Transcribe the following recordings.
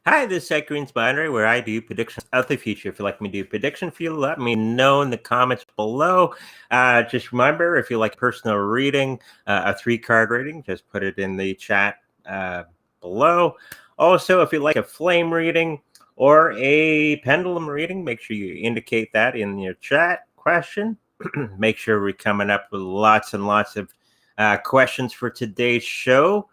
Hi, this is Ed Green's Binary, where I do predictions of the future. If you'd like me to do a prediction for you, let me know in the comments below. Just remember, if you like personal reading, a 3 card reading, just put it in the chat below. Also, if you like a flame reading or a pendulum reading, make sure you indicate that in your chat question. Make sure we're coming up with lots and lots of questions for today's show.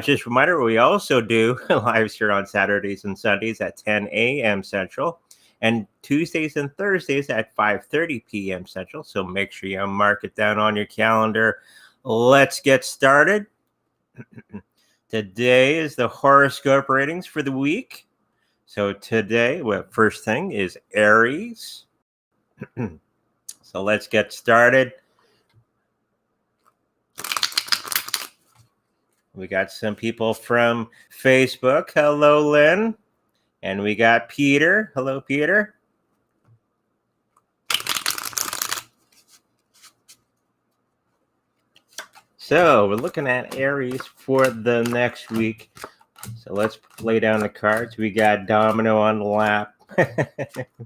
Just a reminder, we also do lives here on Saturdays and Sundays at 10 a.m. Central, and Tuesdays and Thursdays at 5:30 p.m. Central. So make sure you mark it down on your calendar. Let's get started. Today is the horoscope ratings for the week. So today, well, first thing is Aries. So let's get started. We got some people from Facebook. Hello, Lynn. And we got Peter. Hello, Peter. So we're looking at Aries for the next week. So let's lay down the cards. We got Domino on the lap,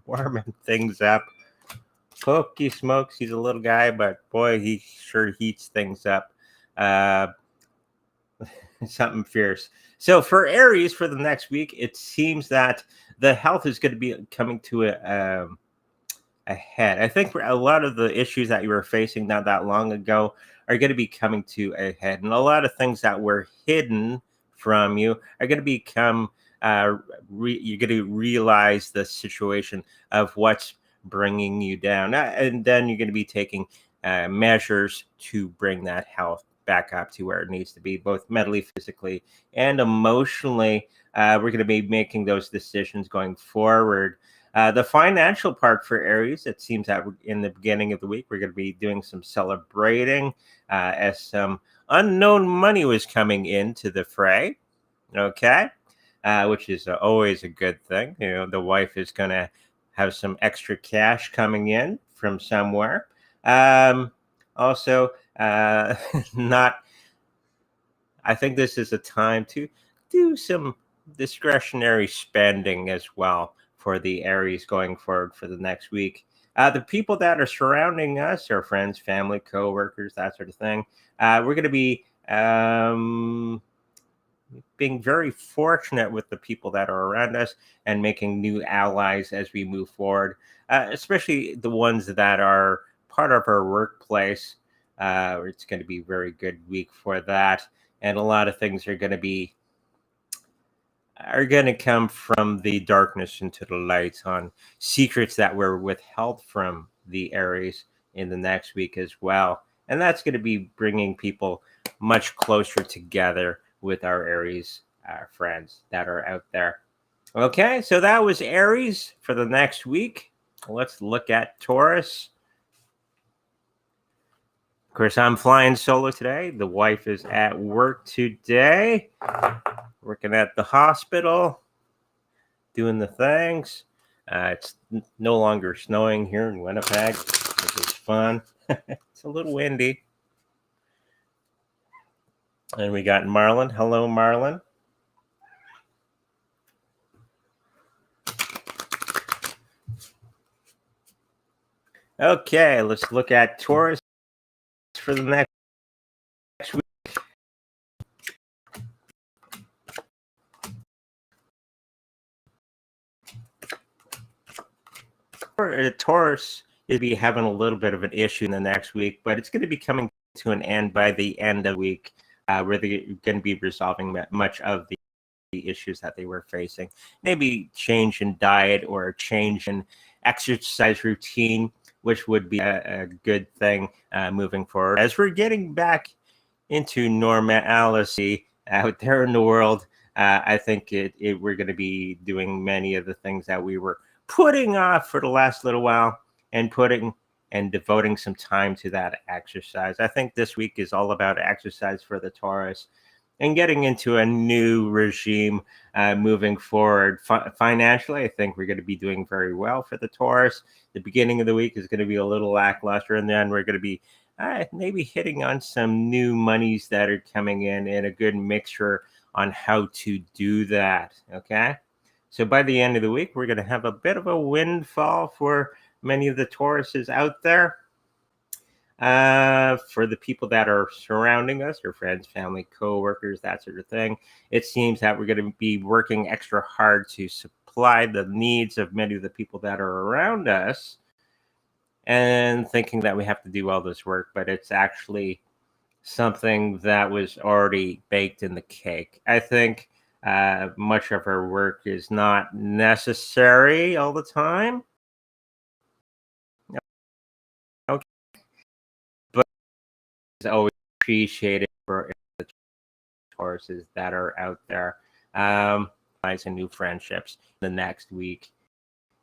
warming things up. Pokey smokes. He's a little guy, but boy, he sure heats things up. Something fierce. So for Aries for the next week, it seems that the health is going to be coming to a head. I think a lot of the issues that you were facing not that long ago are going to be coming to a head, and a lot of things that were hidden from you are going to become. You're going to realize the situation of what's bringing you down, and then you're going to be taking measures to bring that health back up to where it needs to be, both mentally, physically, and emotionally. We're going to be making those decisions going forward. The financial part for Aries, it seems that in the beginning of the week, we're going to be doing some celebrating as some unknown money was coming into the fray. Okay. Which is always a good thing. You know, the wife is going to have some extra cash coming in from somewhere. Also, not, I think this is a time to do some discretionary spending as well for the Aries going forward for the next week. The people that are surrounding us, our friends, family, coworkers, that sort of thing, we're going to be being very fortunate with the people that are around us and making new allies as we move forward, especially the ones that are part of our workplace. It's going to be a very good week for that. And a lot of things are going to come from the darkness into the light on secrets that were withheld from the Aries in the next week as well. And that's going to be bringing people much closer together with our Aries friends that are out there. Okay, so that was Aries for the next week. Let's look at Taurus. Of course, I'm flying solo today. The wife is at work today, working at the hospital, doing the things. It's no longer snowing here in Winnipeg, which is fun. It's a little windy. And we got Marlon. Hello, Marlon. Okay, let's look at Taurus for the next week. Taurus is be having a little bit of an issue in the next week, but it's going to be coming to an end by the end of the week, where they're going to be resolving much of the issues that they were facing. Maybe change in diet or a change in exercise routine, which would be a good thing moving forward. As we're getting back into normalcy out there in the world, I think we're going to be doing many of the things that we were putting off for the last little while and putting and devoting some time to that exercise. I think this week is all about exercise for the Taurus and getting into a new regime moving forward. Financially, I think we're going to be doing very well for the Taurus. The beginning of the week is going to be a little lackluster, and then we're going to be maybe hitting on some new monies that are coming in and a good mixture on how to do that. Okay. So by the end of the week, we're going to have a bit of a windfall for many of the Tauruses out there. For the people that are surrounding us, your friends, family, co-workers, that sort of thing, it seems that we're going to be working extra hard to supply the needs of many of the people that are around us, and thinking that we have to do all this work, but it's actually something that was already baked in the cake. I think much of our work is not necessary all the time. Okay, but it's always appreciated for the Tauruses that are out there. Nice and new friendships the next week.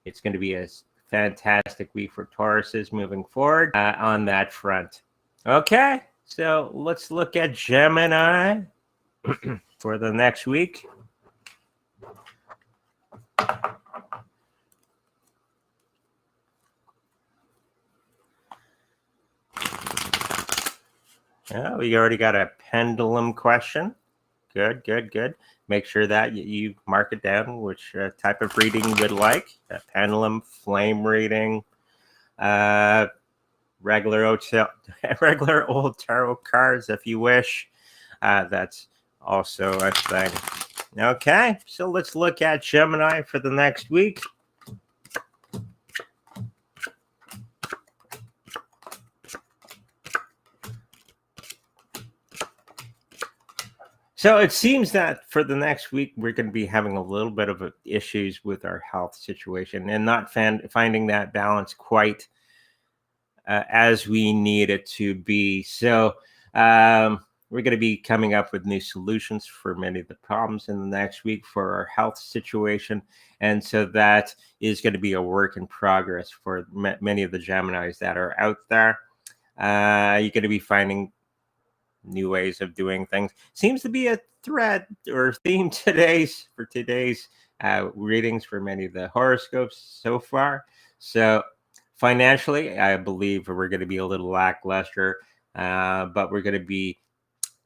It's going to be a fantastic week for Tauruses moving forward on that front. Okay, so let's look at Gemini for the next week. Yeah, we already got a pendulum question. Good, good, good. Make sure that you mark it down which type of reading you would like. A pendulum, flame reading, regular old tarot cards if you wish. That's also a thing. Okay, so let's look at Gemini for the next week. So it seems that for the next week, we're going to be having a little bit of issues with our health situation and not finding that balance quite as we need it to be. So we're going to be coming up with new solutions for many of the problems in the next week for our health situation. And so that is going to be a work in progress for many of the Geminis that are out there. You're going to be finding new ways of doing things. Seems to be a thread or theme today's readings for many of the horoscopes so far. So financially, I believe we're going to be a little lackluster, but we're going to be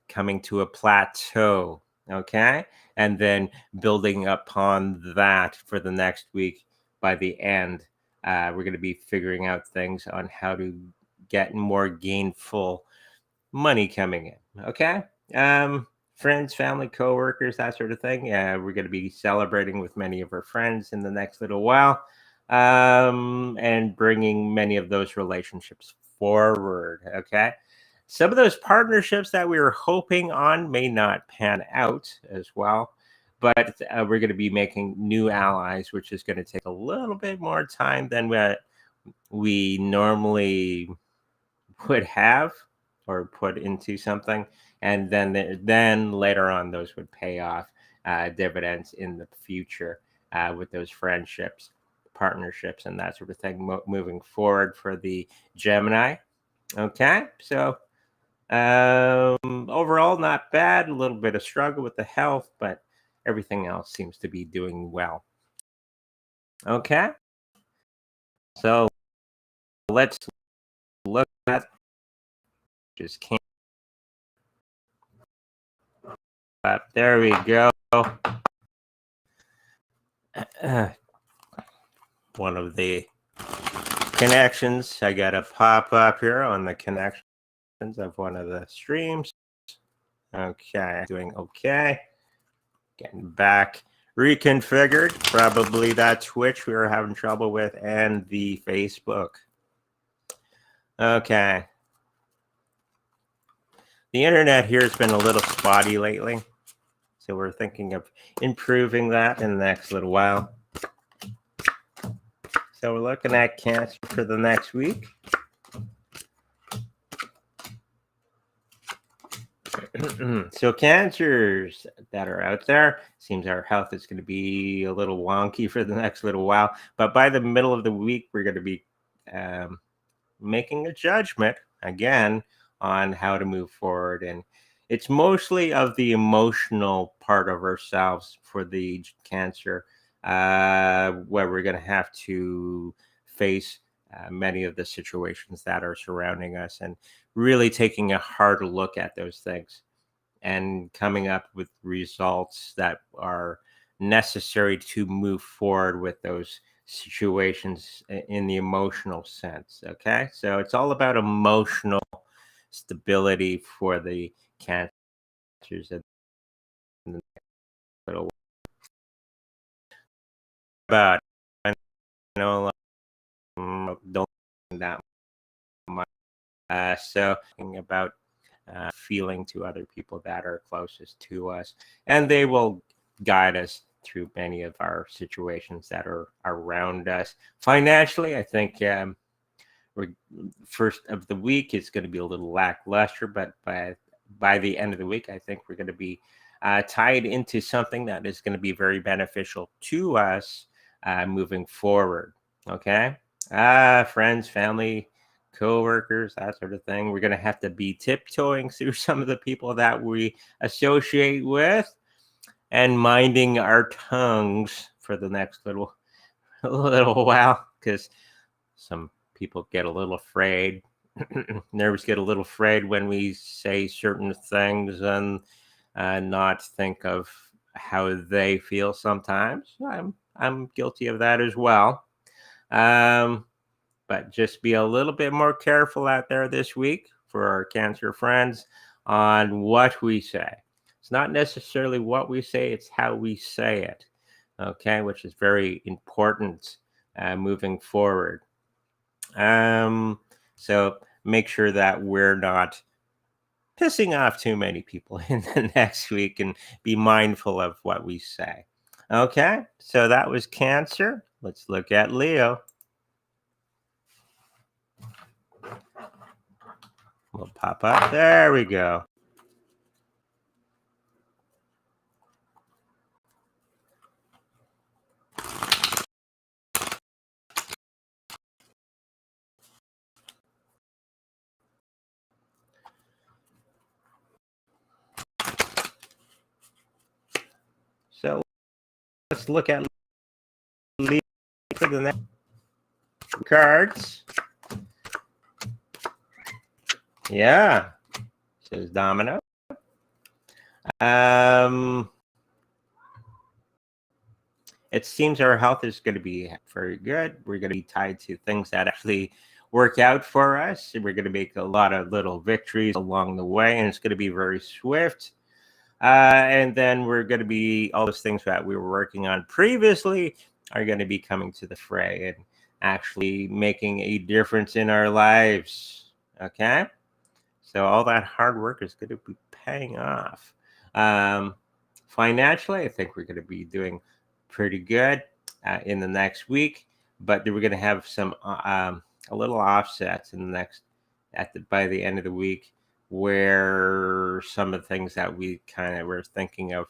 coming to a plateau. Okay, and then building upon that for the next week. By the end, we're going to be figuring out things on how to get more gainful money coming in. Okay. Friends, family, co-workers, that sort of thing. We're going to be celebrating with many of our friends in the next little while, and bringing many of those relationships forward. Okay. Some of those partnerships that we were hoping on may not pan out as well, but we're going to be making new allies, which is going to take a little bit more time than what we normally would have or put into something, and then later on those would pay off dividends in the future with those friendships, partnerships, and that sort of thing moving forward for the Gemini. Okay, so overall not bad. A little bit of struggle with the health, but everything else seems to be doing well. Okay, so let's look at just can't. There we go. One of the connections. I got a pop up here on the connections of one of the streams. Okay, doing okay. Getting back reconfigured. Probably that Twitch we were having trouble with and the Facebook. Okay. The internet here has been a little spotty lately, so we're thinking of improving that in the next little while. So we're looking at Cancer for the next week. So Cancers that are out there, seems our health is going to be a little wonky for the next little while, but by the middle of the week, we're going to be making a judgment again on how to move forward. And it's mostly of the emotional part of ourselves for the Cancer, where we're going to have to face many of the situations that are surrounding us and really taking a hard look at those things and coming up with results that are necessary to move forward with those situations in the emotional sense. Okay, so it's all about emotional stability for the cancers in the little about. I know don't that much. So thinking about feeling to other people that are closest to us, and they will guide us through many of our situations that are around us. Financially, I think we're first of the week is going to be a little lackluster, but by the end of the week, I think we're going to be tied into something that is going to be very beneficial to us moving forward. Okay, friends, family, co-workers, that sort of thing. We're going to have to be tiptoeing through some of the people that we associate with and minding our tongues for the next little a little while, because some people get a little afraid. Nerves get a little afraid when we say certain things and not think of how they feel sometimes. I'm guilty of that as well. Um, but just be a little bit more careful out there this week for our cancer friends on what we say. It's not necessarily what we say, it's how we say it. Okay, which is very important moving forward. Um, so make sure that we're not pissing off too many people in the next week, and be mindful of what we say. Okay, so that was Cancer. Let's look at Leo. We'll pop up. There we go. So let's look at Leo for the next cards. Yeah, says Domino. Um, it seems our health is going to be very good. We're going to be tied to things that actually work out for us. We're going to make a lot of little victories along the way, and it's going to be very swift. And then we're going to be all those things that we were working on previously are going to be coming to the fray and actually making a difference in our lives. Okay. So all that hard work is going to be paying off. Um, Financially, I think we're going to be doing pretty good in the next week, but we're going to have some a little offsets in the next by the end of the week, where some of the things that we kind of were thinking of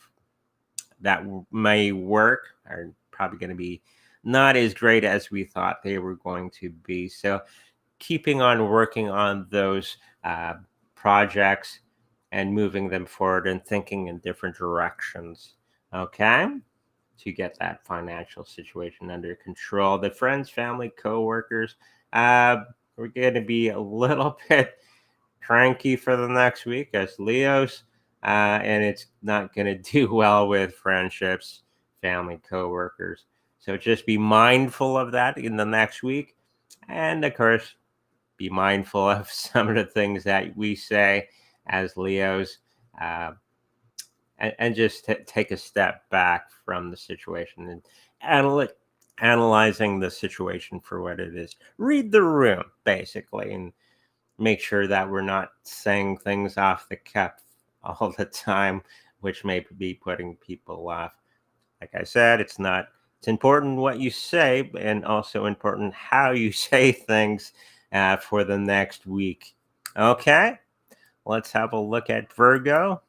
that may work are probably going to be not as great as we thought they were going to be. So keeping on working on those uh, projects and moving them forward and thinking in different directions. Okay, to get that financial situation under control. The friends, family, co-workers, we're going to be a little bit cranky for the next week as Leos, and it's not going to do well with friendships, family, co-workers. So just be mindful of that in the next week, and of course, be mindful of some of the things that we say as Leos, uh, and just take a step back from the situation and analyzing the situation for what it is. Read the room, basically, and make sure that we're not saying things off the cuff all the time, which may be putting people off. Like I said, it's important what you say, and also important how you say things for the next week. Okay, let's have a look at Virgo.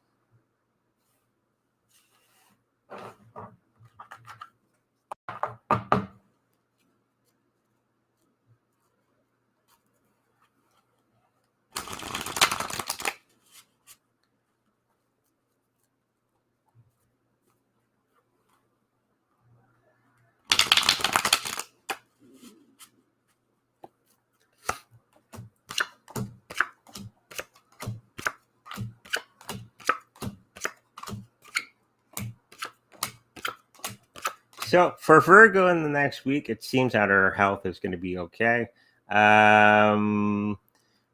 So for Virgo in the next week, it seems that our health is going to be okay. Um,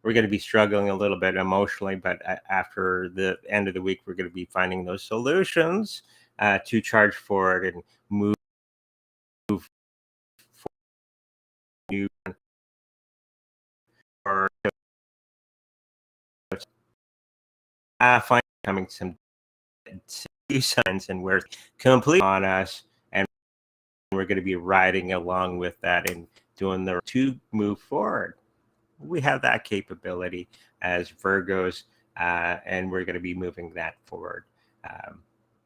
we're going to be struggling a little bit emotionally, but after the end of the week, we're going to be finding those solutions to charge forward and move new or find coming some signs and we're complete on us, and we're going to be riding along with that and doing the to move forward. We have that capability as Virgos, and we're going to be moving that forward. Um,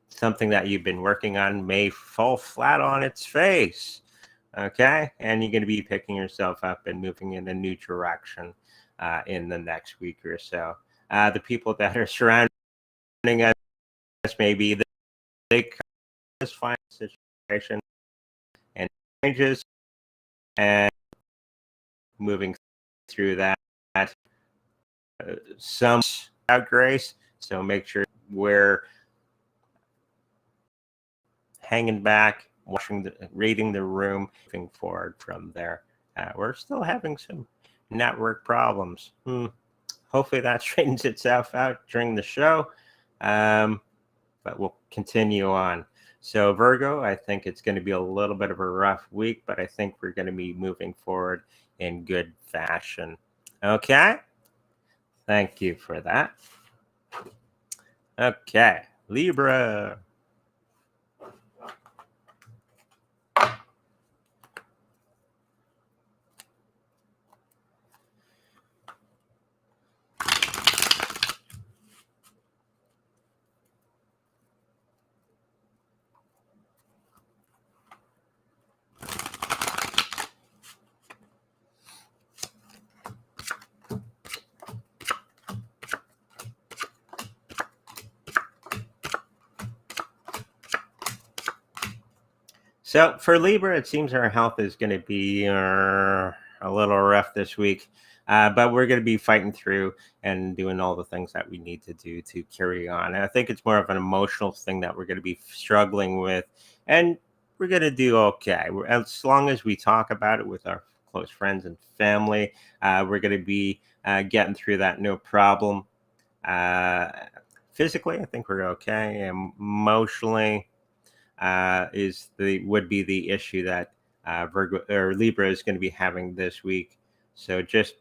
Something that you've been working on may fall flat on its face. Okay. And you're going to be picking yourself up and moving in a new direction in the next week or so. The people that are surrounding us, maybe they just find a situation and changes and moving through that. Some out grace. So make sure we're hanging back, reading the room, moving forward from there. We're still having some network problems. Hopefully that straightens itself out during the show, but we'll continue on. So Virgo, I think it's going to be a little bit of a rough week, but I think we're going to be moving forward in good fashion. Okay. Thank you for that. Okay. Libra. So for Libra, it seems our health is going to be a little rough this week, but we're going to be fighting through and doing all the things that we need to do to carry on. And I think it's more of an emotional thing that we're going to be struggling with, and we're going to do okay. As long as we talk about it with our close friends and family, we're going to be getting through that no problem. Uh, Physically, I think we're okay. Emotionally, is the would be the issue that Virgo or Libra is going to be having this week. So just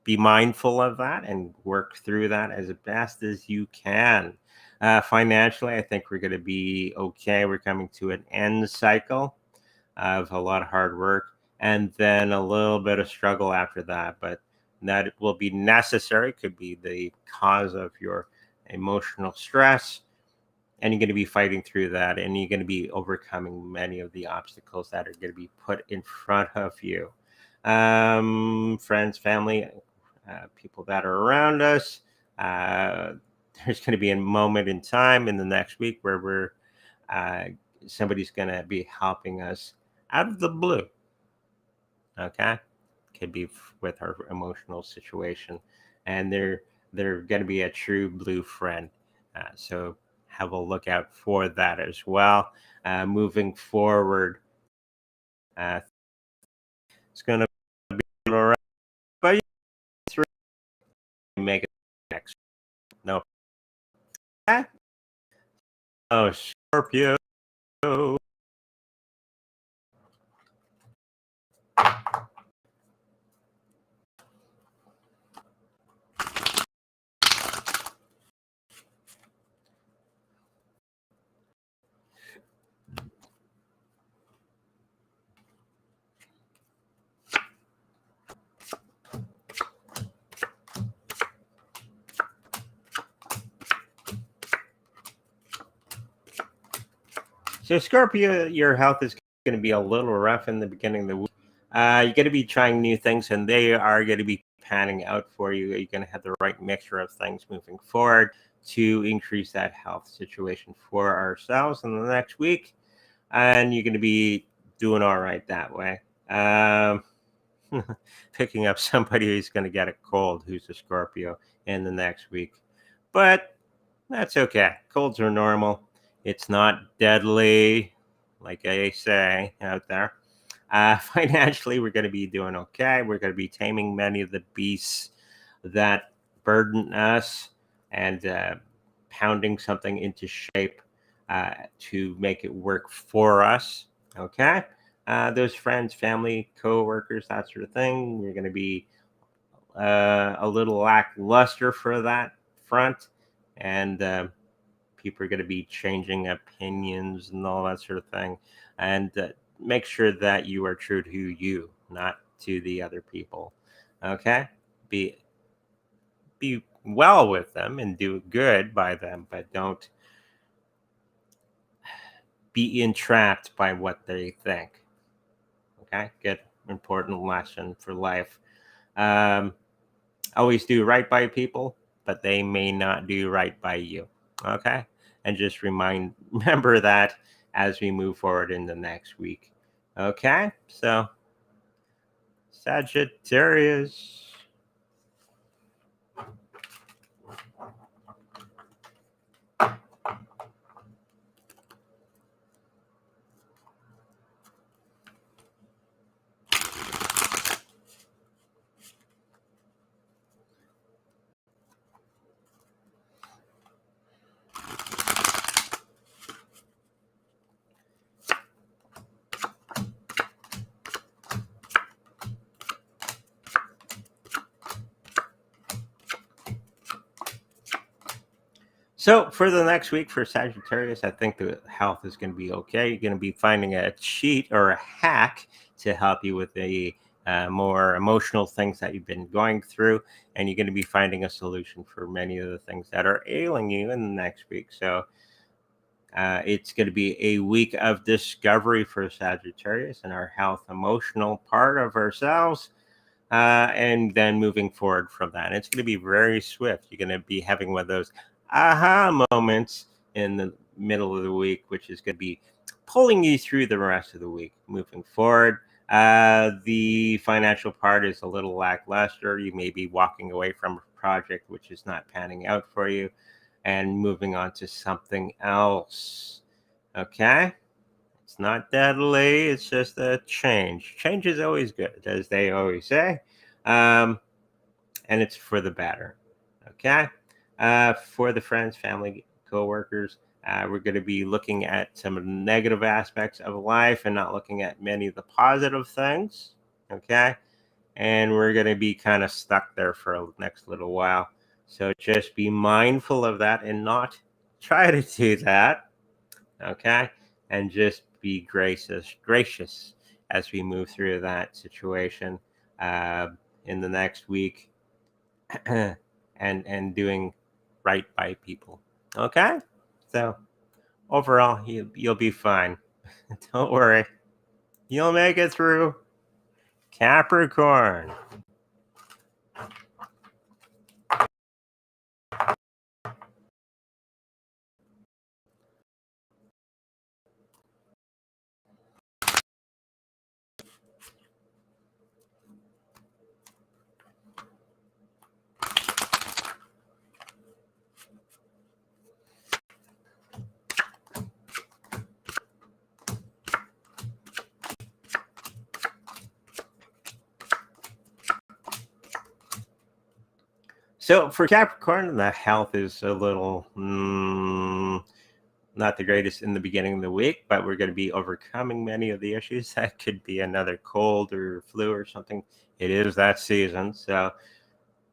be mindful of that and work through that as best as you can. Financially, I think we're going to be okay. We're coming to an end cycle of a lot of hard work and then a little bit of struggle after that, but that will be necessary. Could be the cause of your emotional stress, and you're going to be fighting through that, and you're going to be overcoming many of the obstacles that are going to be put in front of you. Friends, family, people that are around us. uh, there's going to be a moment in time in the next week where we're uh, somebody's going to be helping us out of the blue. Okay, could be with our emotional situation, and they're going to be a true blue friend. So have a look out for that as well. Moving forward, uh, it's going to be all right, but it's really make it next. No, oh Scorpio. So Scorpio, your health is going to be a little rough in the beginning of the week. You're going to be trying new things, and they are going to be panning out for you. You're going to have the right mixture of things moving forward to increase that health situation for ourselves in the next week, and you're going to be doing all right that way. Picking up somebody who's going to get a cold, who's a Scorpio, in the next week, but that's okay. Colds are normal. It's not deadly. like I say out there. Financially, we're going to be doing okay. We're going to be taming many of the beasts that burden us and pounding something into shape to make it work for us. Okay. Those friends, family, co-workers, that sort of thing. We're going to be a little lackluster for that front, and people are going to be changing opinions and all that sort of thing. And make sure that you are true to you, not to the other people. Okay, be well with them and do good by them, but don't be entrapped by what they think. Okay, good important lesson for life. Um, Always do right by people, but they may not do right by you. Okay, and just remember that as we move forward in the next week. Okay, so Sagittarius. So for the next week for Sagittarius, I think the health is going to be okay. You're going to be finding a cheat or a hack to help you with the more emotional things that you've been going through, and you're going to be finding a solution for many of the things that are ailing you in the next week. So it's going to be a week of discovery for Sagittarius and our health, emotional part of ourselves, and then moving forward from that. It's going to be very swift. You're going to be having one of those aha moments in the middle of the week, which is going to be pulling you through the rest of the week. Moving forward, the financial part is a little lackluster. You may be walking away from a project which is not panning out for you and moving on to something else. Okay? It's not deadly, it's just a change. Change is always good, as they always say. Um, and it's for the better. Okay? For the friends, family, co-workers, we're going to be looking at some of the negative aspects of life and not looking at many of the positive things. Okay? And we're going to be kind of stuck there for the next little while. So just be mindful of that and not try to do that. Okay, and just be gracious as we move through that situation uh, in the next week, and doing right by people. Okay, so overall, you'll be fine. Don't worry, you'll make it through. Capricorn. So for Capricorn, the health is a little not the greatest in the beginning of the week, but we're going to be overcoming many of the issues. That could be another cold or flu or something. It is that season. So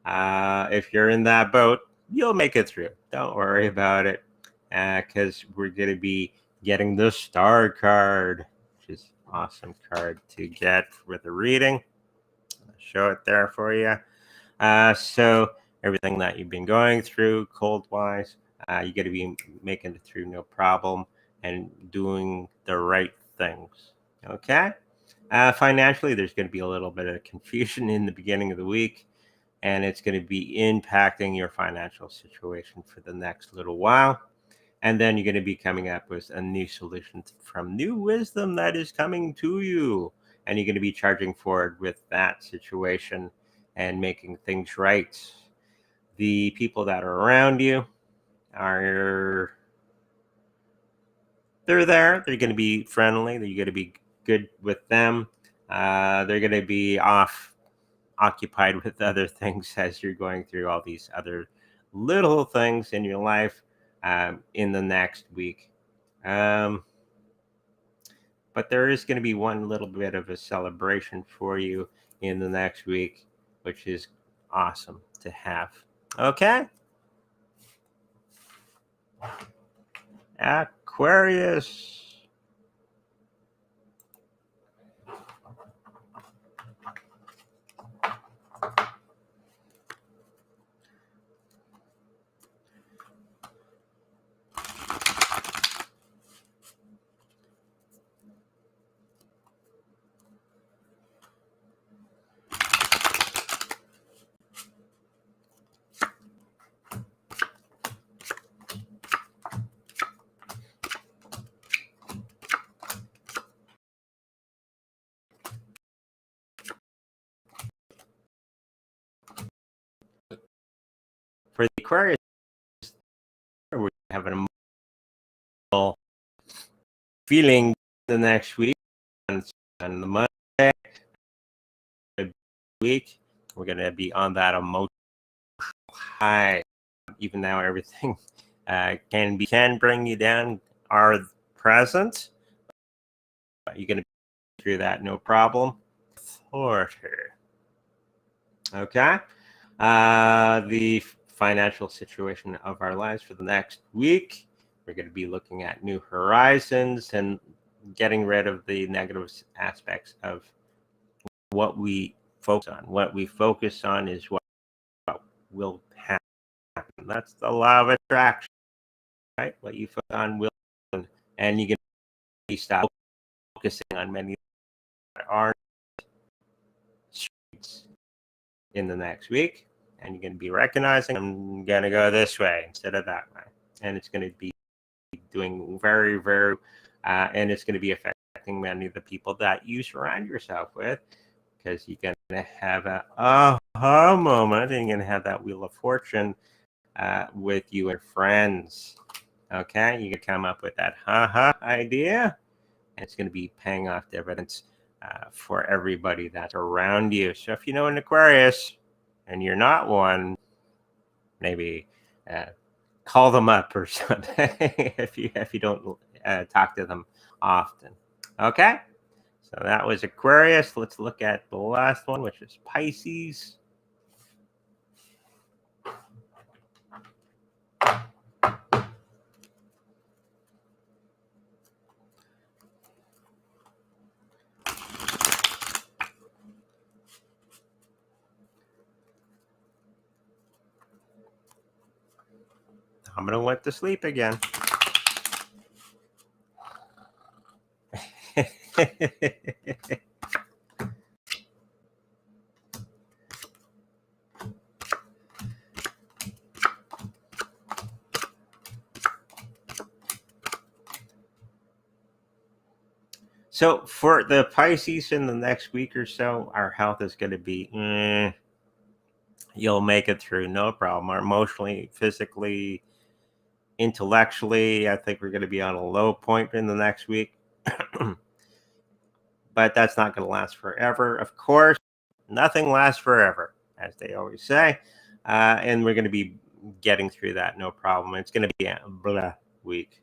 if you're in that boat, you'll make it through. Don't worry about it because we're going to be getting the star card, which is an awesome card to get with a reading. I'll show it there for you. So everything that you've been going through, cold wise, you got to be making it through no problem and doing the right things. Okay. Financially, there's going to be a little bit of confusion in the beginning of the week, and it's going to be impacting your financial situation for the next little while. And then you're going to be coming up with a new solution from new wisdom that is coming to you. And you're going to be charging forward with that situation and making things right. The people that are around you are they're there. They're going to be friendly. They're going to be good with them. They're going to be occupied with other things as you're going through all these other little things in your life in the next week. Um, but there is going to be one little bit of a celebration for you in the next week, which is awesome to have. Okay, Aquarius. For the Aquarius, we have an emotional feeling the next week on the Monday week. We're going to be on that emotional high. Even though everything can bring you down, are present. You're going to be through that, no problem. Order. Okay. The financial situation of our lives for the next week. We're going to be looking at new horizons and getting rid of the negative aspects of what we focus on. What we focus on is what will happen. That's the law of attraction, right? What you focus on will, and you can stop focusing on many that aren't streets in the next week, and you're going to be recognizing I'm going to go this way instead of that way, and it's going to be doing very, very, and it's going to be affecting many of the people that you surround yourself with, because you're going to have a aha moment, and you're going to have that wheel of fortune with you and friends. Okay, you can come up with that haha idea, and it's going to be paying off dividends for everybody that's around you. So if you know an Aquarius and you're not one, maybe call them up or something if you don't talk to them often. Okay, so that was Aquarius. Let's look at the last one, which is Pisces. I'm gonna went to sleep again. So for the Pisces in the next week or so, our health is going to be, you'll make it through, no problem. Or emotionally, physically, intellectually, I think we're going to be on a low point in the next week. But that's not going to last forever. Of course, nothing lasts forever, as they always say. And we're going to be getting through that, no problem. It's going to be a blah week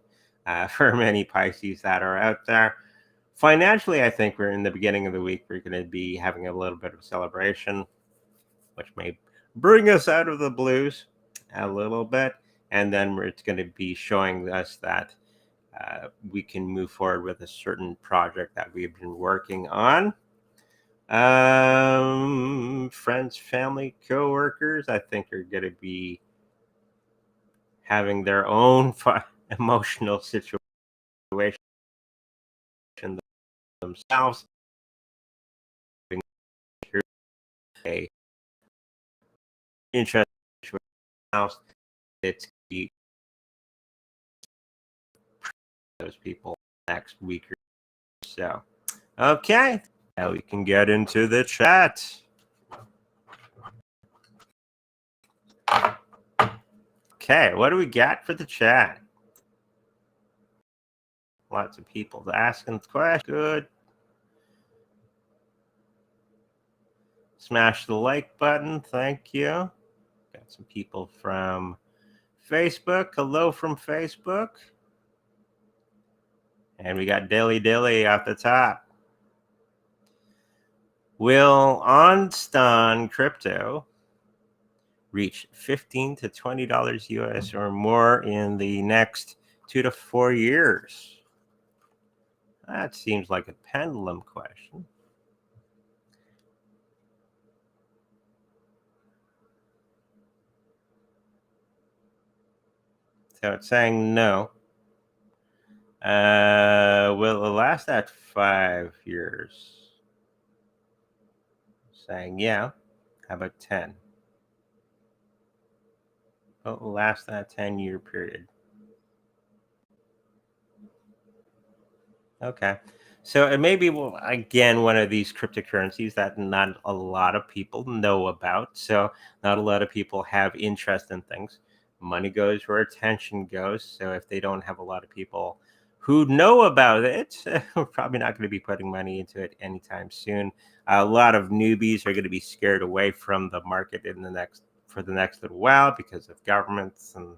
for many Pisces that are out there. Financially, I think we're in the beginning of the week. We're going to be having a little bit of celebration, which may bring us out of the blues a little bit. And then it's going to be showing us that we can move forward with a certain project that we've been working on. Friends, family, co-workers, I think are going to be having their own emotional situation themselves. A interesting house. It's those people next week or so. Okay, now we can get into the chat. Okay, what do we got for the chat? Lots of people asking questions. Good. Smash the like button. Thank you. Got some people from Facebook. Hello from Facebook. And we got Dilly Dilly at the top. Will OnStan Crypto reach $15 to $20 US or more in the next 2 to 4 years? That seems like a pendulum question. So it's saying no. Will it last at 5 years? Saying yeah. How about 10? Will it last that 10-year period? Okay. So it may be, well, again, one of these cryptocurrencies that not a lot of people know about. So not a lot of people have interest in things. Money goes where attention goes. So if they don't have a lot of people who know about it, we're probably not going to be putting money into it anytime soon. A lot of newbies are going to be scared away from the market for the next little while because of governments and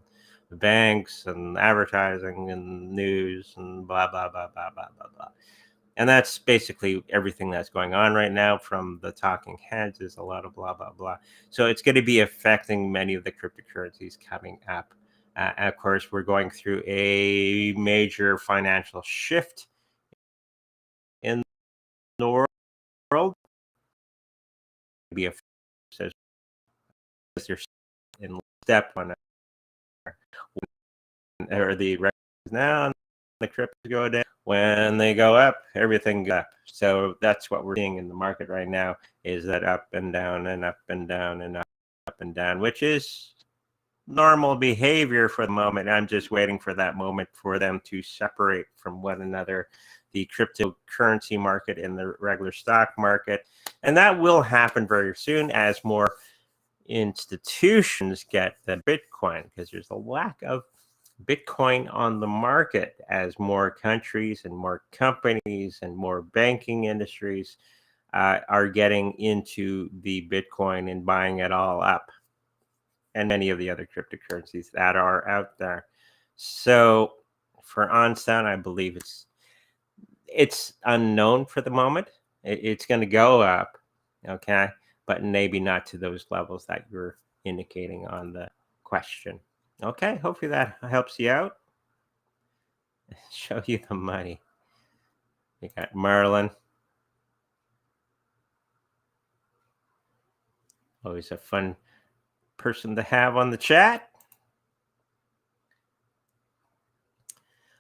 the banks and advertising and news and blah blah blah blah blah blah blah. And that's basically everything that's going on right now. From the talking heads is a lot of blah blah blah. So it's going to be affecting many of the cryptocurrencies coming up. Of course, we're going through a major financial shift in the world. Be a says you're in step one or the records now, the cryptos go down. When they go up, everything goes up. So that's what we're seeing in the market right now, is that up and down and up and down and up and down, which is normal behavior for the moment. I'm just waiting for that moment for them to separate from one another, the cryptocurrency market and the regular stock market. And that will happen very soon as more institutions get the Bitcoin, because there's a lack of Bitcoin on the market as more countries and more companies and more banking industries are getting into the Bitcoin and buying it all up, and many of the other cryptocurrencies that are out there. So for OnStan, I believe it's unknown for the moment. It's going to go up, okay, but maybe not to those levels that you're indicating on the question. Okay, hopefully that helps you out. Show you the money. You got Marlin. Always a fun person to have on the chat.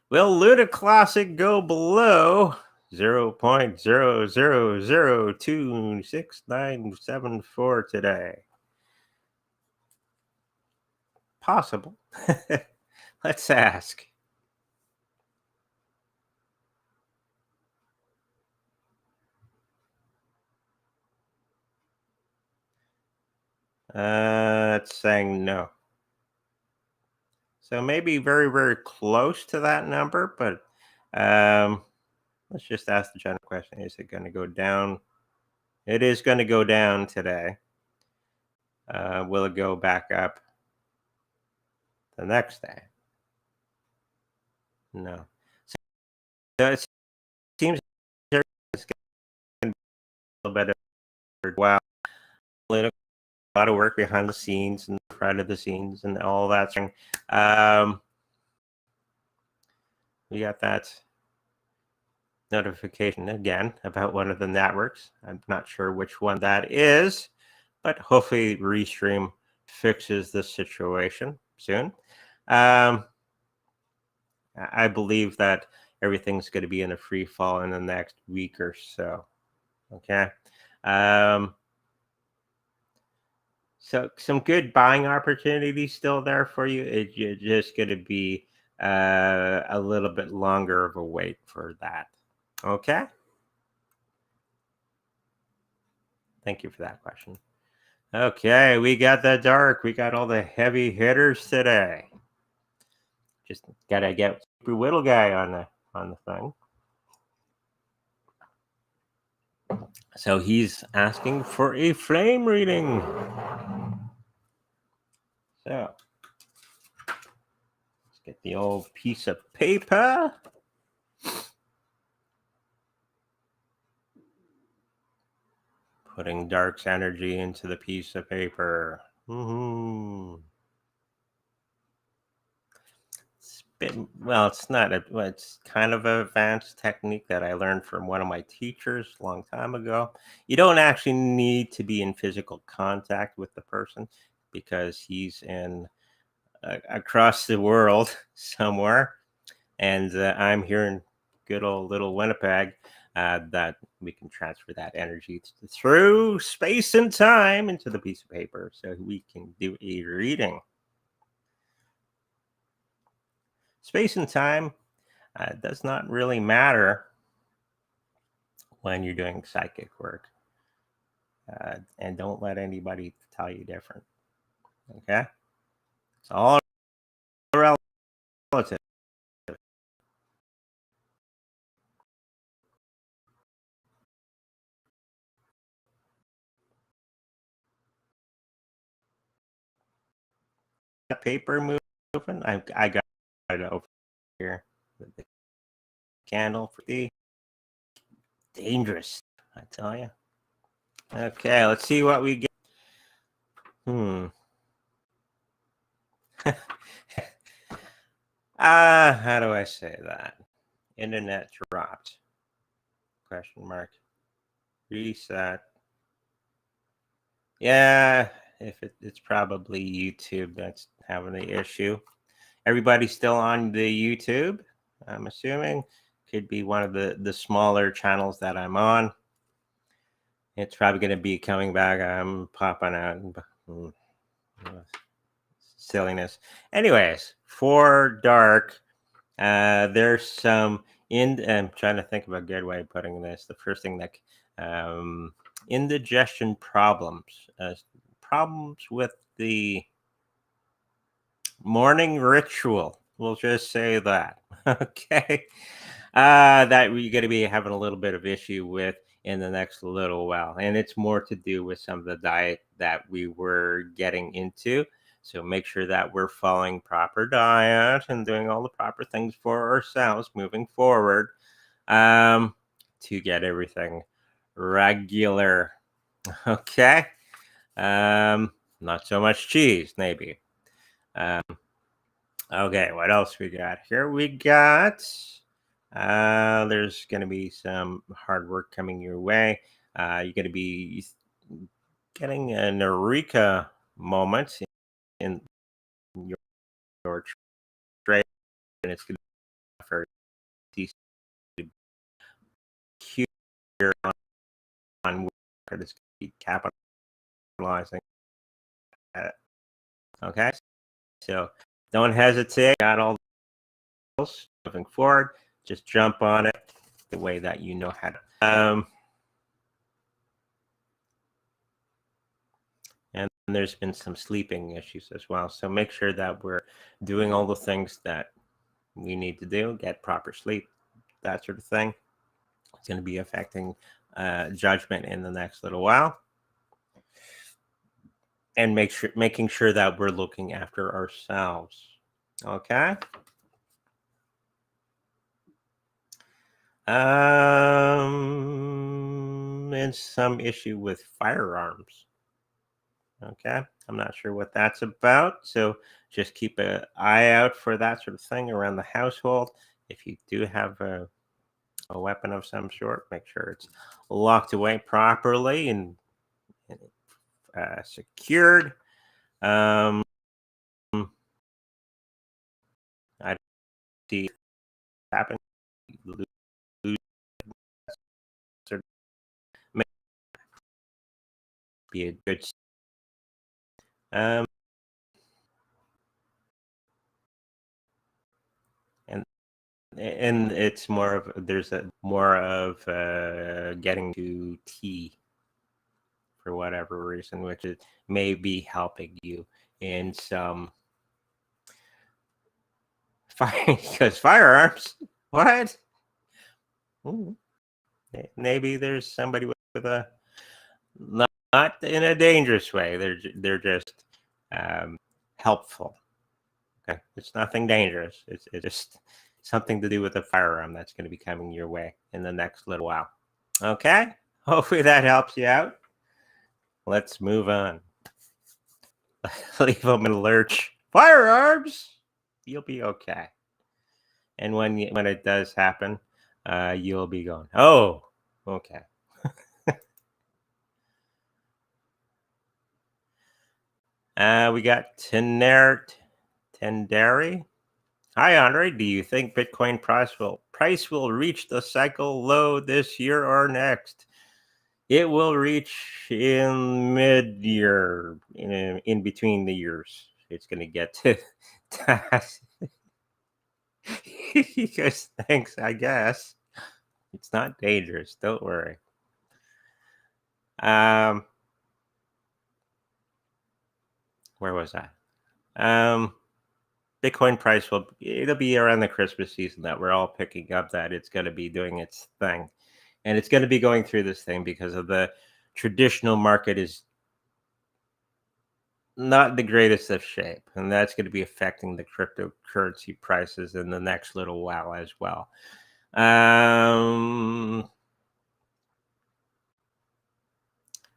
Will Luna Classic go below 0.00026974 today? Possible. Let's ask. It's saying no. So maybe very, very close to that number, but let's just ask the general question. Is it going to go down? It is going to go down today. Will it go back up the next day? No. So it seems it's going to be a little bit of wow, a lot of work behind the scenes and front of the scenes and all that. We got that notification again about one of the networks. I'm not sure which one that is, but hopefully Restream fixes this situation soon. I believe that everything's going to be in a free fall in the next week or so. Okay. So some good buying opportunities still there for you. It's just going to be a little bit longer of a wait for that. Okay. Thank you for that question. Okay, we got the dark. We got all the heavy hitters today. Just gotta get Super Whittle Guy on the on the thing. So he's asking for a flame reading. So let's get the old piece of paper. Putting Dark's energy into the piece of paper. Well, it's not it's kind of an advanced technique that I learned from one of my teachers a long time ago. You don't actually need to be in physical contact with the person because he's in across the world somewhere, and I'm here in good old little Winnipeg. That we can transfer that energy through space and time into the piece of paper so we can do a reading. Space and time does not really matter when you're doing psychic work. And don't let anybody tell you different. Okay? It's all relative. Paper moving. I got it over here. The candle for the dangerous, I tell you. Okay, let's see what we get. How do I say that? Internet dropped. Question mark. Reset. Yeah, if it's probably YouTube that's having the issue. Everybody's still on the YouTube, I'm assuming. Could be one of the smaller channels that I'm on. It's probably going to be coming back. I'm popping out. Silliness. Anyways, for Dark, there's some I'm trying to think of a good way of putting this. The first thing that indigestion problems, problems with the morning ritual. We'll just say that. Okay. That we're going to be having a little bit of issue with in the next little while. And it's more to do with some of the diet that we were getting into. So make sure that we're following proper diet and doing all the proper things for ourselves moving forward to get everything regular. Okay. Not so much cheese, maybe. Okay, what else we got here? We got there's going to be some hard work coming your way. You're going to be getting an eureka moment in your trade, and it's going to be for here on where it's going to be capitalizing. Okay, so don't hesitate. Got all else moving forward. Just jump on it the way that you know how to. And there's been some sleeping issues as well. So make sure that we're doing all the things that we need to do, get proper sleep, that sort of thing. It's going to be affecting judgment in the next little while. And making sure that we're looking after ourselves. Okay. And some issue with firearms. Okay, I'm not sure what that's about, so just keep an eye out for that sort of thing around the household. If you do have a weapon of some sort, make sure it's locked away properly and secured. I see happen. Be a good. And it's more of there's a more of getting to tea for whatever reason, which is may be helping you in some because firearms What? Ooh, maybe there's somebody with a not in a dangerous way. They're just um, helpful. Okay, it's nothing dangerous. It's just something to do with a firearm that's going to be coming your way in the next little while. Okay, hopefully that helps you out. Let's move on. Leave them in a lurch. Firearms, you'll be okay. And when it does happen, you'll be going, oh, okay. We got Tenderi. Hi, Andre. Do you think Bitcoin price will reach the cycle low this year or next? It will reach in mid-year, in between the years. It's going to get to that. He goes, thanks, I guess. It's not dangerous. Don't worry. Where was I? Bitcoin price it'll be around the Christmas season that we're all picking up that it's going to be doing its thing. And it's going to be going through this thing because of the traditional market is not the greatest of shape. And that's going to be affecting the cryptocurrency prices in the next little while as well.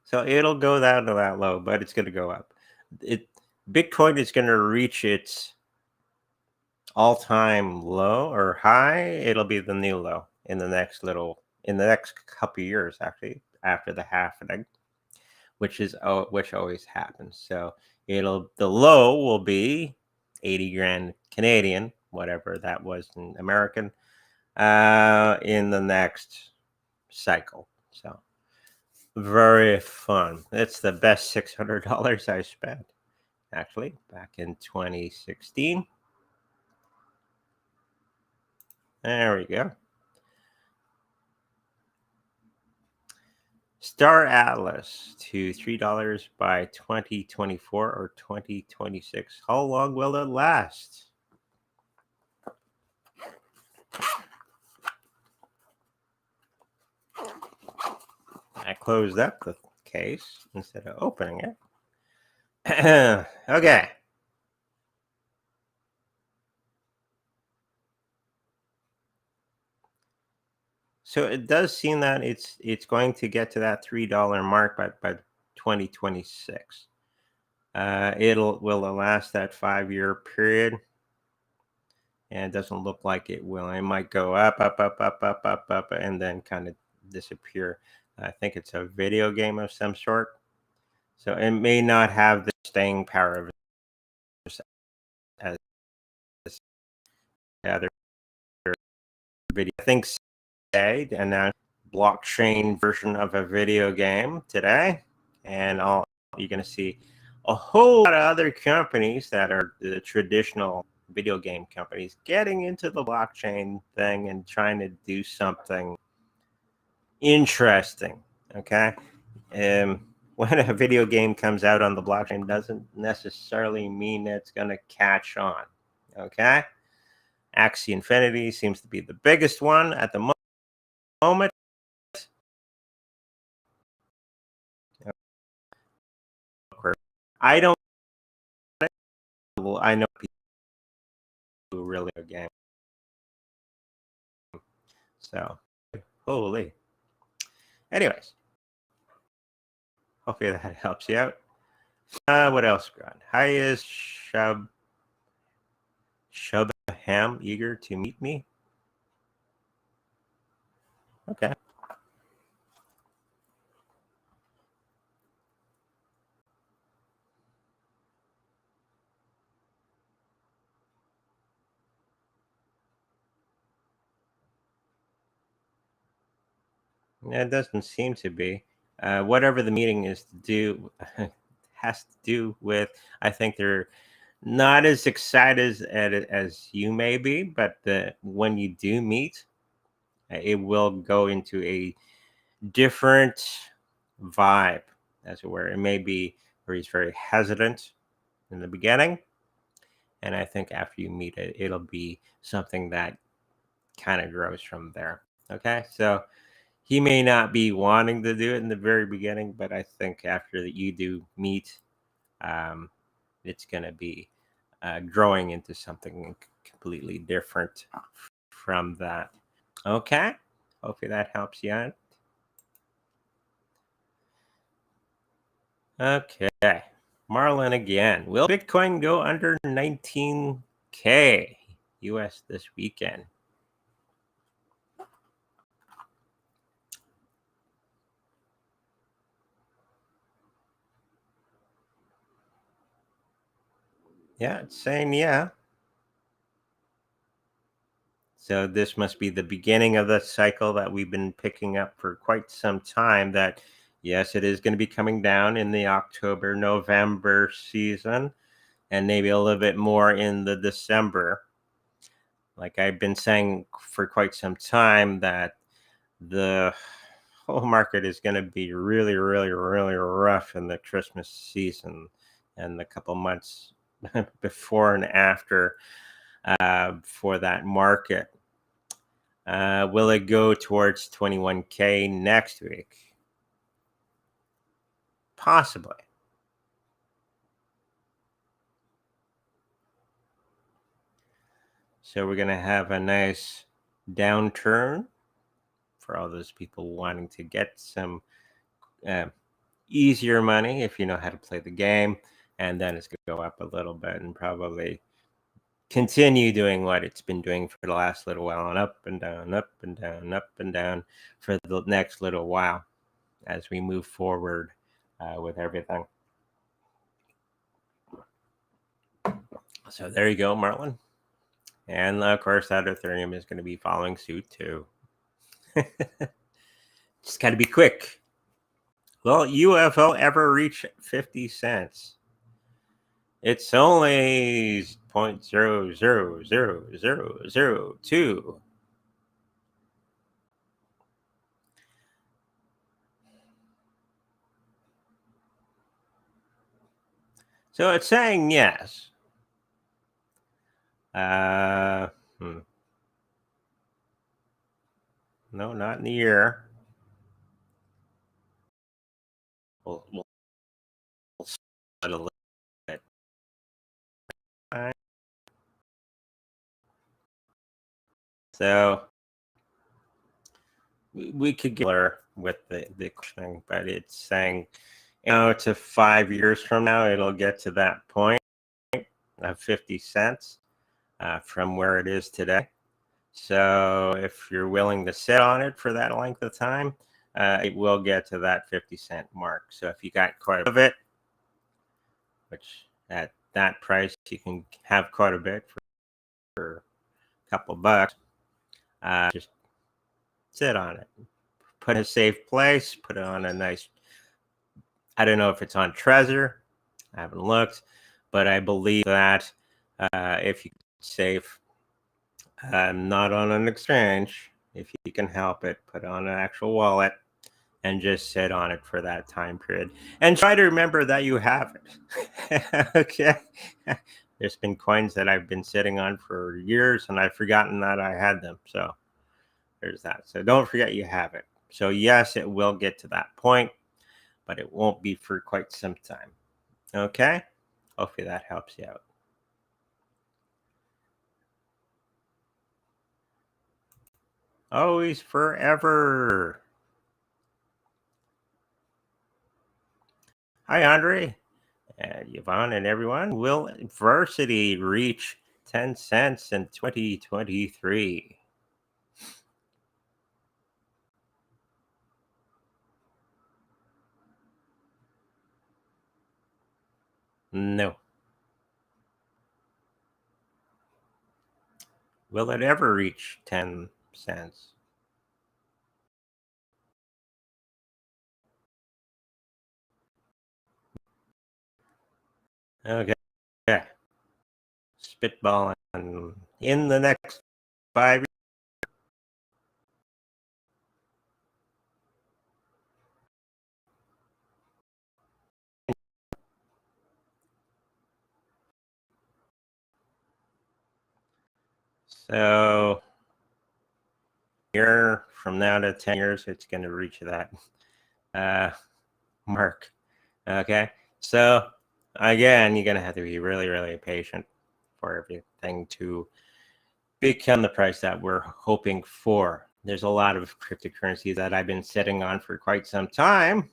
So it'll go down to that low, but it's going to go up. Bitcoin is going to reach its all-time low or high. It'll be the new low in the next couple of years, actually, after the halving, which always happens. So the low will be 80 grand Canadian, whatever that was in American, in the next cycle. So very fun. It's the best $600 I spent, actually, back in 2016. There we go. Star Atlas to $3 by 2024 or 2026. How long will it last? I closed up the case instead of opening it. Okay. So it does seem that it's going to get to that $3 mark by 2026. Will it last that 5-year period? And it doesn't look like it will. It might go up, and then kind of disappear. I think it's a video game of some sort, so it may not have the staying power of as other video. I think today announced blockchain version of a video game today, and you're going to see a whole lot of other companies that are the traditional video game companies getting into the blockchain thing and trying to do something interesting. Okay. When a video game comes out on the blockchain doesn't necessarily mean it's going to catch on. Okay. Axie Infinity seems to be the biggest one at the moment. I don't. I know people who really are game. So, holy. Anyways, hopefully that helps you out. What else, Grant? Hi, is Shubham eager to meet me? Okay. It doesn't seem to be. Whatever the meeting is to do has to do with. I think they're not as excited as you may be, but when you do meet, it will go into a different vibe, as it were. It may be where he's very hesitant in the beginning, and I think after you meet it, it'll be something that kind of grows from there. Okay, so he may not be wanting to do it in the very beginning, but I think after that you do meet, um, it's going to be growing into something completely different from that. Okay, hopefully that helps you out. Okay, Marlon again. Will Bitcoin go under 19K US this weekend? Yeah, it's saying yeah. So this must be the beginning of the cycle that we've been picking up for quite some time. That yes, it is going to be coming down in the October, November season, and maybe a little bit more in the December. Like I've been saying for quite some time that the whole market is going to be really, really, really rough in the Christmas season and the couple months before and after for that market. Will it go towards 21K next week? Possibly. So we're going to have a nice downturn for all those people wanting to get some uh, easier money if you know how to play the game. And then it's going to go up a little bit and probably continue doing what it's been doing for the last little while, and up and down, up and down, up and down for the next little while as we move forward with everything. So there you go, Marlon. And of course, that Ethereum is going to be following suit too. Just got to be quick. Will UFO ever reach 50 cents? It's only 0.00002. So it's saying yes. Uh, hmm. No, not in the year. We'll split a little bit. So we could get with the questioning, but it's saying, to 5 years from now, it'll get to that point of 50 cents from where it is today. So if you're willing to sit on it for that length of time, it will get to that 50-cent mark. So if you got quite a bit of it, which at that price you can have quite a bit for a couple bucks, just sit on it. Put in a safe place, put it on a nice, I don't know if it's on Trezor, I haven't looked, but I believe that if you save, not on an exchange, if you can help it, put it on an actual wallet and just sit on it for that time period and try to remember that you have it. Okay. There's been coins that I've been sitting on for years and I've forgotten that I had them. So there's that. So don't forget you have it. So yes, it will get to that point, but it won't be for quite some time. Okay. Hopefully that helps you out. Always forever. Hi, Andre. And Yvonne and everyone. Will Varsity reach 10 cents in 2023? No. Will it ever reach 10 cents? Okay. Spitballing in the next 5 years. So year from now to 10 years, it's going to reach that mark. Okay. So again, you're going to have to be really, really patient for everything to become the price that we're hoping for. There's a lot of cryptocurrencies that I've been sitting on for quite some time,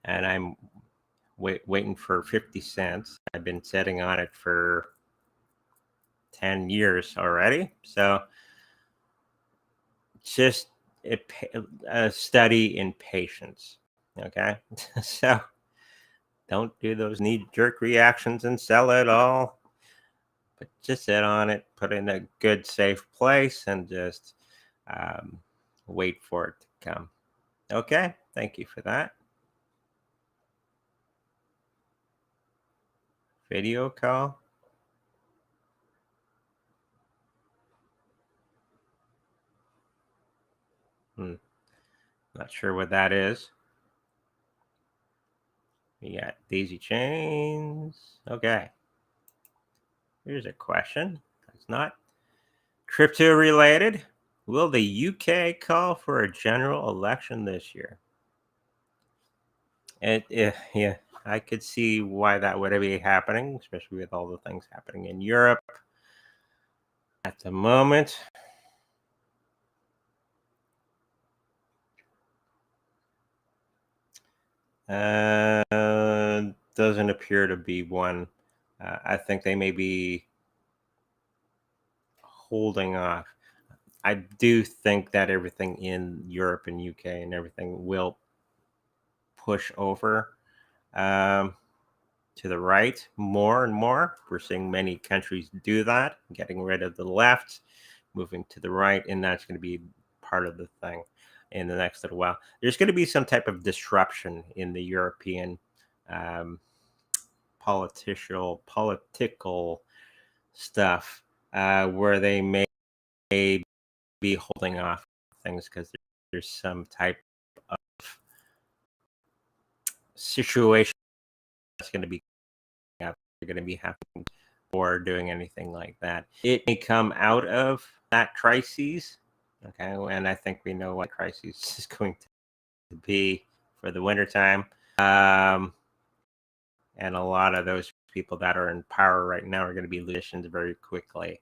and I'm waiting for 50 cents. I've been sitting on it for 10 years already. So just a study in patience. Okay. So don't do those knee jerk reactions and sell it all, but just sit on it, put it in a good, safe place, and just um, wait for it to come. Okay. Thank you for that. Video call. Not sure what that is. We got daisy chains. Okay. Here's a question. It's not crypto related. Will the UK call for a general election this year? Yeah, I could see why that would be happening, especially with all the things happening in Europe at the moment. Doesn't appear to be one. I think they may be holding off. I do think that everything in Europe and UK and everything will push over um, to the right more and more. We're seeing many countries do that, getting rid of the left, moving to the right, and that's going to be part of the thing in the next little while. There's going to be some type of disruption in the European um, political stuff where they may be holding off things because there's some type of situation that's going to be happening or doing anything like that. It may come out of that crisis. Okay, and I think we know what crisis is going to be for the wintertime. And a lot of those people that are in power right now are going to be losing very quickly.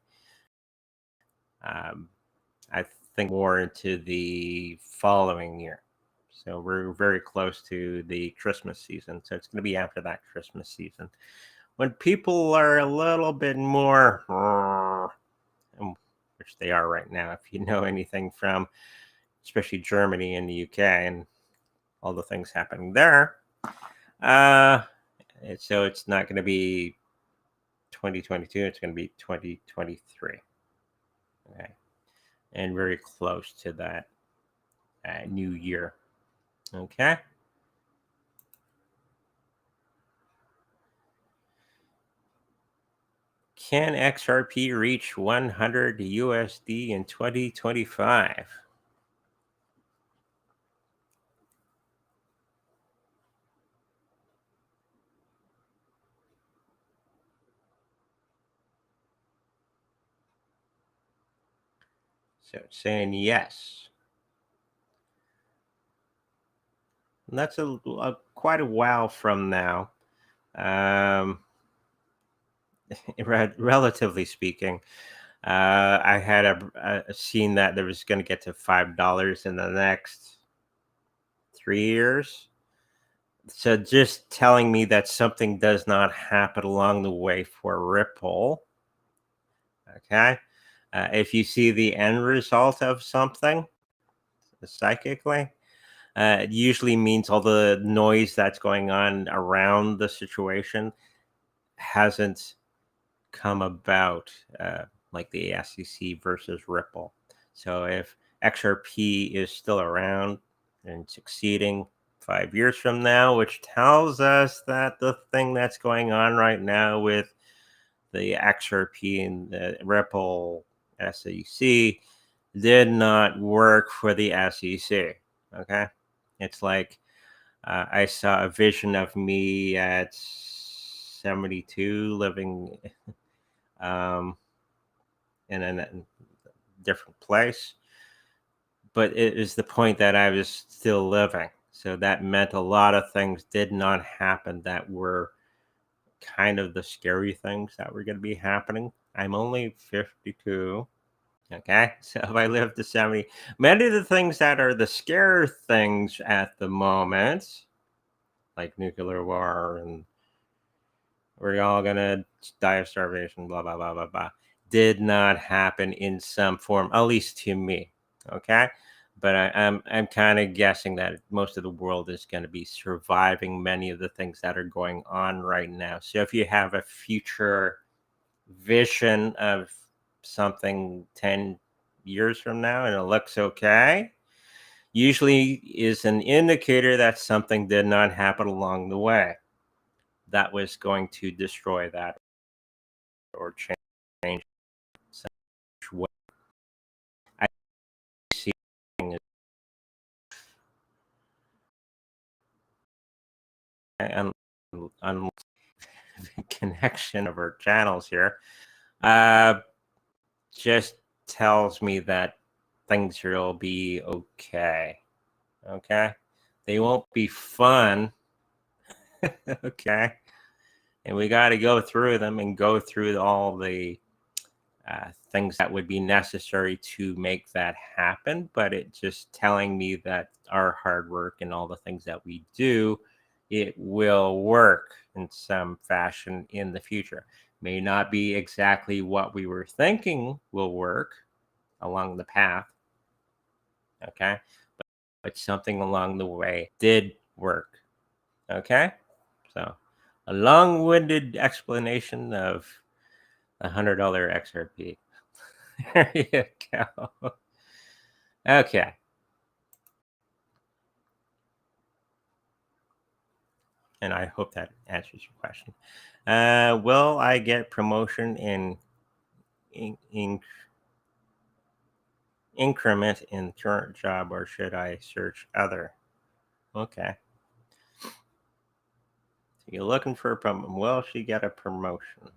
I think more into the following year. So we're very close to the Christmas season. So it's going to be after that Christmas season when people are a little bit more, which they are right now, if you know anything from especially Germany and the UK and all the things happening there. So it's not going to be 2022, it's going to be 2023. Okay. And very close to that new year. Okay. Can XRP reach 100 USD in 2025? So it's saying yes. And that's quite a while from now. Relatively speaking, I had seen that there was going to get to $5 in the next 3 years. So just telling me that something does not happen along the way for Ripple. Okay. If you see the end result of something psychically, it usually means all the noise that's going on around the situation hasn't come about, like the SEC versus Ripple. So if XRP is still around and succeeding 5 years from now, which tells us that the thing that's going on right now with the XRP and the Ripple SEC did not work for the SEC. Okay. It's like I saw a vision of me at 72 living in a different place. but it is the point that I was still living. So that meant a lot of things did not happen that were kind of the scary things that were going to be happening. I'm only 52. Okay. So if I live to 70, many of the things that are the scare things at the moment, like nuclear war and we're all going to die of starvation, blah, blah, blah, blah, blah, did not happen in some form, at least to me. Okay. But I'm kind of guessing that most of the world is going to be surviving many of the things that are going on right now. So if you have a future vision of something 10 years from now and it looks okay, usually is an indicator that something did not happen along the way that was going to destroy that or change such way. I see on, on the connection of our channels here uh, just tells me that things will be okay. Okay. They won't be fun. Okay. And we got to go through them and go through all the things that would be necessary to make that happen. But it's just telling me that our hard work and all the things that we do, it will work in some fashion in the future. May not be exactly what we were thinking will work along the path. Okay. But something along the way did work. Okay. So a long-winded explanation of $100 XRP. There you go. Okay. And I hope that answers your question. Will I get promotion in increment in current job or should I search other? Okay. So you're looking for a promotion. Will she get a promotion?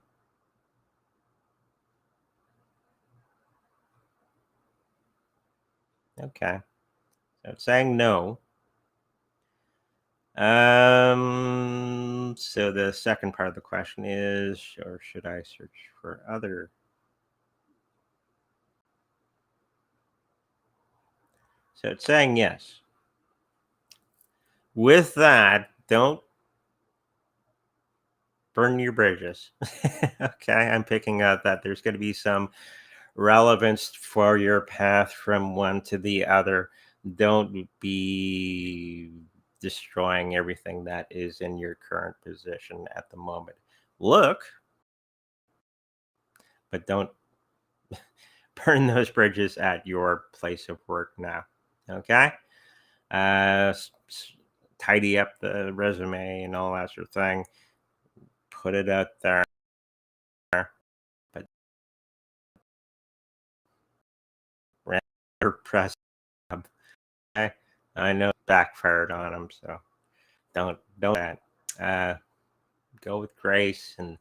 Okay. So it's saying no. So the second part of the question is, or should I search for other? So it's saying yes. With that, don't burn your bridges. Okay, I'm picking up that there's going to be some relevance for your path from one to the other. Don't be destroying everything that is in your current position at the moment. Look, but don't burn those bridges at your place of work now. Okay? Tidy up the resume and all that sort of thing. Put it out there. But press. Okay? I know it backfired on him, so don't that. Go with grace and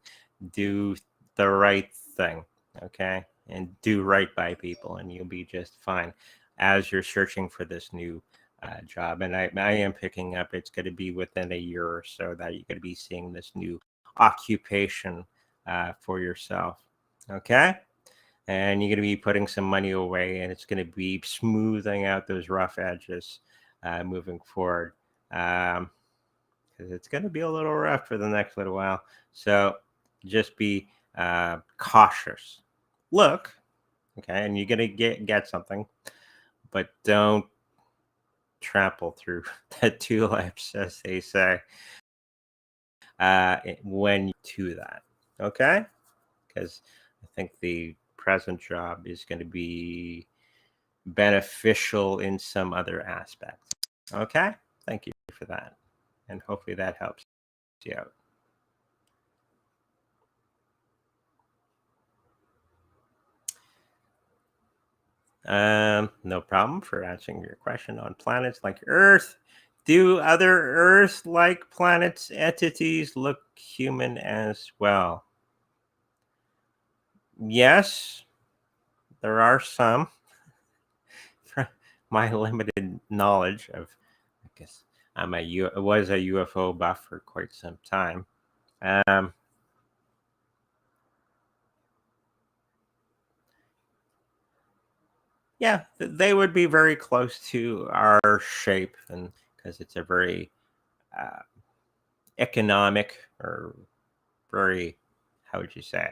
do the right thing. Okay? And do right by people, and you'll be just fine as you're searching for this new job. And I am picking up it's going to be within a year or so that you're going to be seeing this new occupation for yourself. Okay? And you're going to be putting some money away, and it's going to be smoothing out those rough edges moving forward. Because it's going to be a little rough for the next little while. So just be cautious. Look, okay, and you're going to get something, but don't trample through the tulips, as they say, when you to that. Okay, because I think the present job is going to be beneficial in some other aspects. Okay, thank you for that, and hopefully that helps you out. No problem for answering your question on planets like Earth. Do other Earth-like planets entities look human as well? Yes, there are some. my limited knowledge of, I guess was a UFO buff for quite some time. Um, yeah, they would be very close to our shape, and because it's a very uh, economic or very, how would you say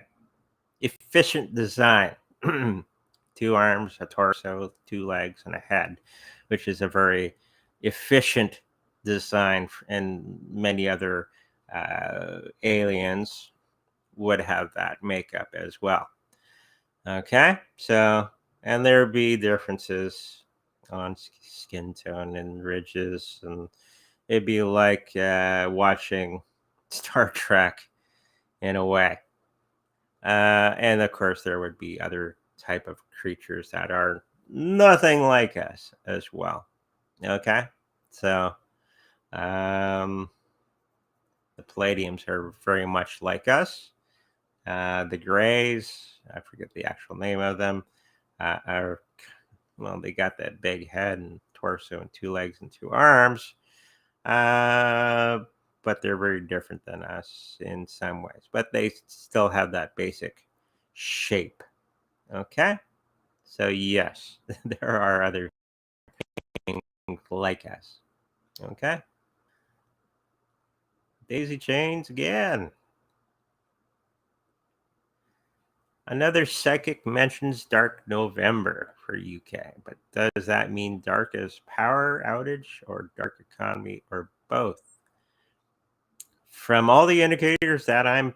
it, efficient design. Two arms, a torso, two legs, and a head, which is a very efficient design, and many other aliens would have that makeup as well. Okay, so, and there'd be differences on skin tone and ridges, and it'd be like watching Star Trek in a way. And of course, there would be other type of creatures that are nothing like us as well. Okay, so um, the Palladiums are very much like us. The Greys, I forget the actual name of them, are, well, they got that big head and torso and two legs and two arms. But they're very different than us in some ways. But they still have that basic shape. Okay, so yes, there are other things like us. Okay, daisy chains again. Another psychic mentions dark November for UK, but does that mean dark as power outage or dark economy or both? From all the indicators that I'm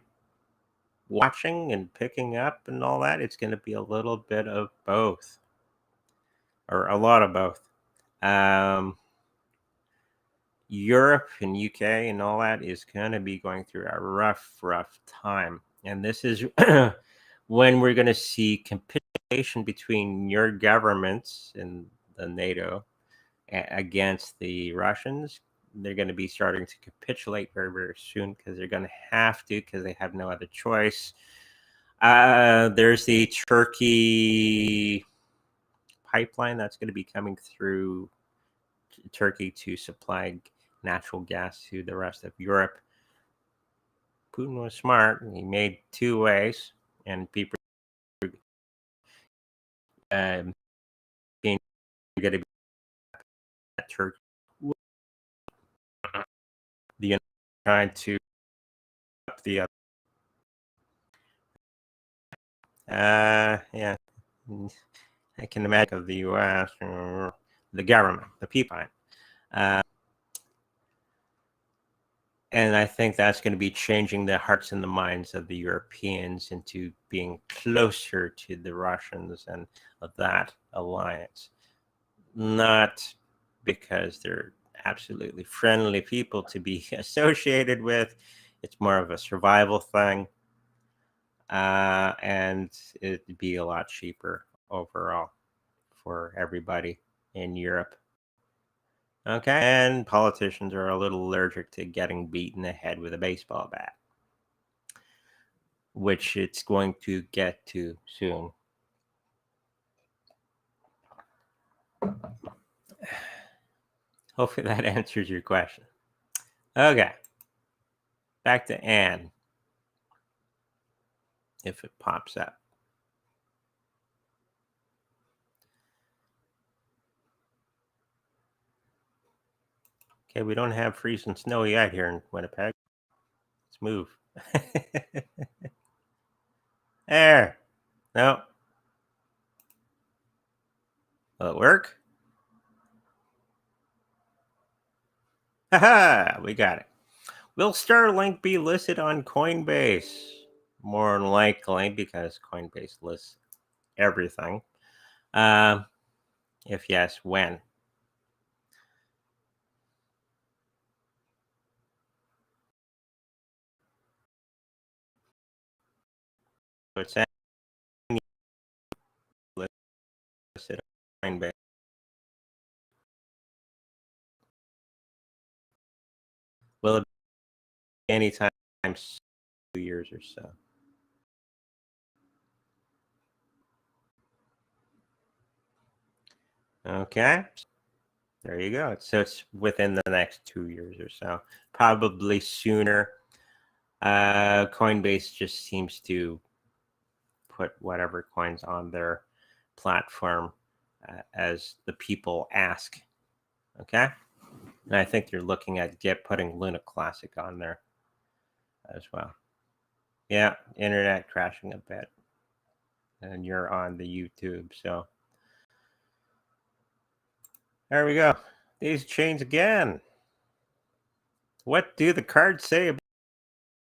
watching and picking up and all that, it's going to be a little bit of both, or a lot of both. Europe and UK and all that is going to be going through a rough time. And this is when we're going to see capitulation between your governments and the NATO against the Russians. They're going to be starting to capitulate very soon because they're going to have to, because they have no other choice. There's the Turkey pipeline that's going to be coming through Turkey to supply natural gas to the rest of Europe. Putin was smart. He made two ways, and people being going to be at Turkey. The trying to up the other. Yeah, I can imagine of the U.S. or the government, the people. And I think that's going to be changing the hearts and the minds of the Europeans into being closer to the Russians and that alliance. Not because they're absolutely friendly people to be associated with. It's more of a survival thing. And it'd be a lot cheaper overall for everybody in Europe. Okay, and politicians are a little allergic to getting beat in the head with a baseball bat, which it's going to get to soon. Hopefully that answers your question. Okay, back to Anne, if it pops up. Okay, we don't have freeze and snow yet here in Winnipeg. Let's move. There. No. Will it work? Haha, we got it. Will Starlink be listed on Coinbase? More than likely, because Coinbase lists everything. If yes, when? It's listed on Coinbase. Will it be anytime 2 years or so? Okay. There you go. So it's within the next 2 years or so, probably sooner. Coinbase just seems to put whatever coins on their platform as the people ask. Okay. And I think you're looking at putting Luna Classic on there as well. Yeah, internet crashing a bit. And you're on the YouTube. So there we go. These chains again. What do the cards say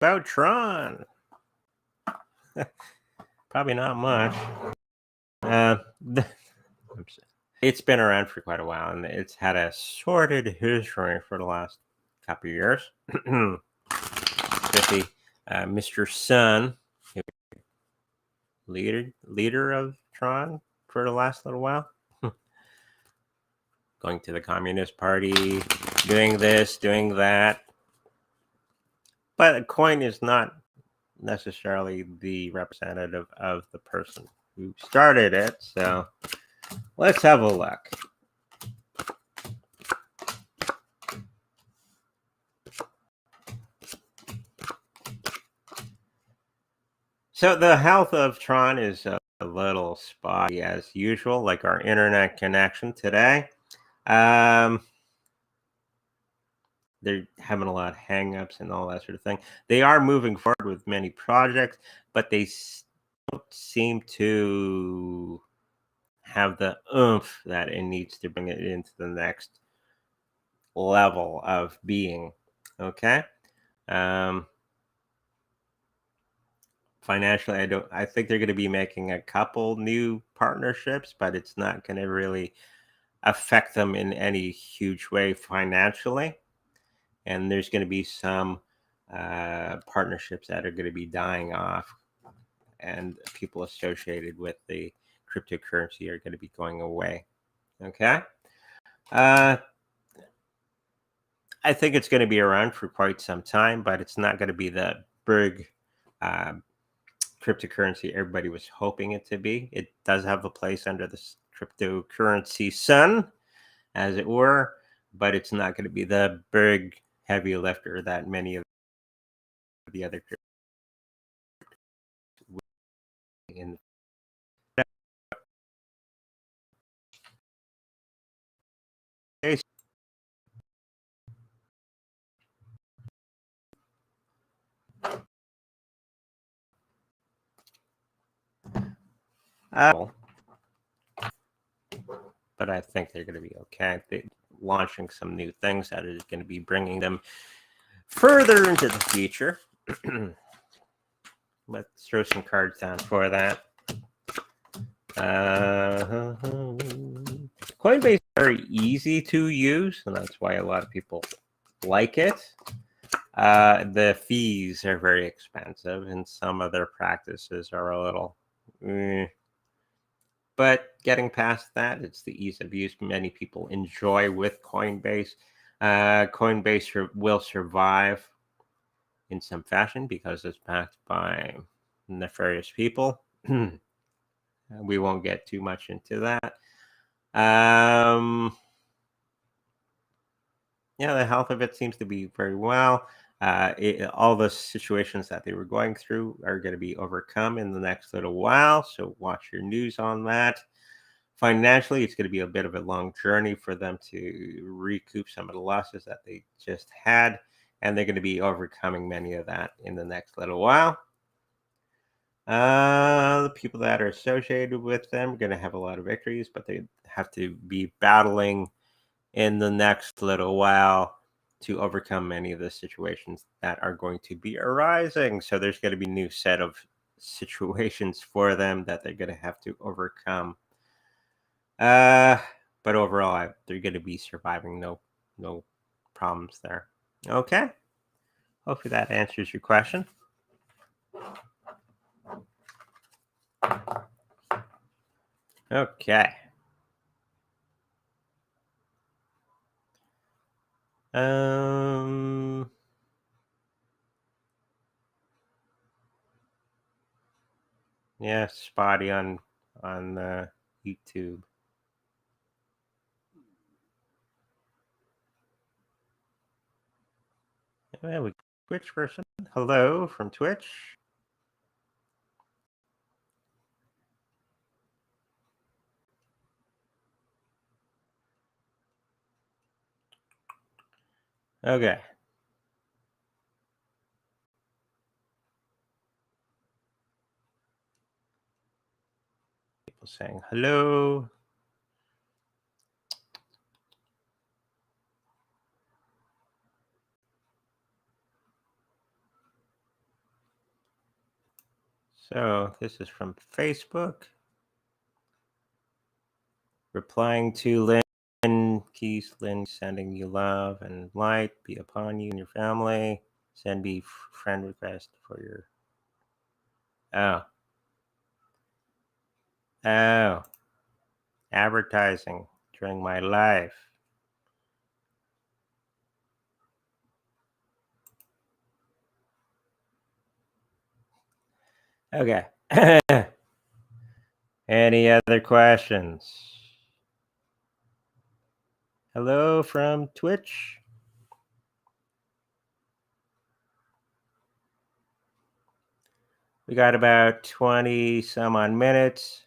about Tron? Probably not much. Uh, it's been around for quite a while, and it's had a sordid history for the last couple of years. Especially Mr. Sun, leader of Tron for the last little while, going to the Communist Party, doing this, doing that. But a coin is not necessarily the representative of the person who started it. So let's have a look. So the health of Tron is a little spotty as usual, like our internet connection today. They're having a lot of hangups and all that sort of thing. They are moving forward with many projects, but they don't seem to have the oomph that it needs to bring it into the next level of being. Okay. Um, Financially, I think they're going to be making a couple new partnerships, but it's not going to really affect them in any huge way financially. And there's going to be some partnerships that are going to be dying off, and people associated with the cryptocurrency are going to be going away. Okay. Uh, I think it's going to be around for quite some time, but it's not going to be the big uh, cryptocurrency everybody was hoping it to be. It does have a place under the cryptocurrency sun, as it were, but it's not going to be the big heavy lifter that many of the other in case. But I think they're going to be okay. They're launching some new things that is going to be bringing them further into the future. Let's throw some cards down for that. Coinbase is very easy to use, and that's why a lot of people like it. The fees are very expensive, and some of their practices are a little. But getting past that, it's the ease of use many people enjoy with Coinbase. Coinbase will survive in some fashion because it's backed by nefarious people. We won't get too much into that. Yeah, the health of it seems to be very well. All the situations that they were going through are going to be overcome in the next little while. So watch your news on that. Financially, it's going to be a bit of a long journey for them to recoup some of the losses that they just had. And they're going to be overcoming many of that in the next little while. The people that are associated with them are going to have a lot of victories, but they have to be battling in the next little while to overcome many of the situations that are going to be arising. So there's going to be a new set of situations for them that they're going to have to overcome. But overall, they're going to be surviving. No problems there. Okay. Hopefully that answers your question. Okay. Yeah, spotty on YouTube. Well, we Twitch person. Hello from Twitch. Okay. People saying hello. So this is from Facebook. Replying to Lynn Keys, Lynn sending you love and light be upon you and your family. Send me friend request for your. Oh, advertising during my life. Okay. Any other questions? Hello from Twitch. We got about 20 some odd minutes.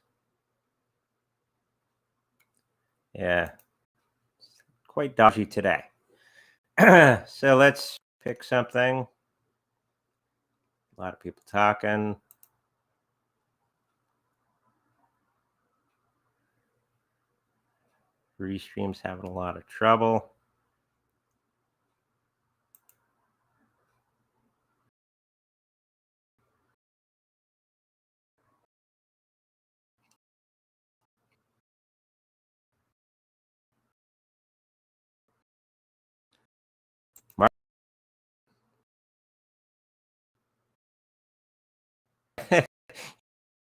Yeah. Quite dodgy today. So let's pick something. A lot of people talking. Restream's having a lot of trouble.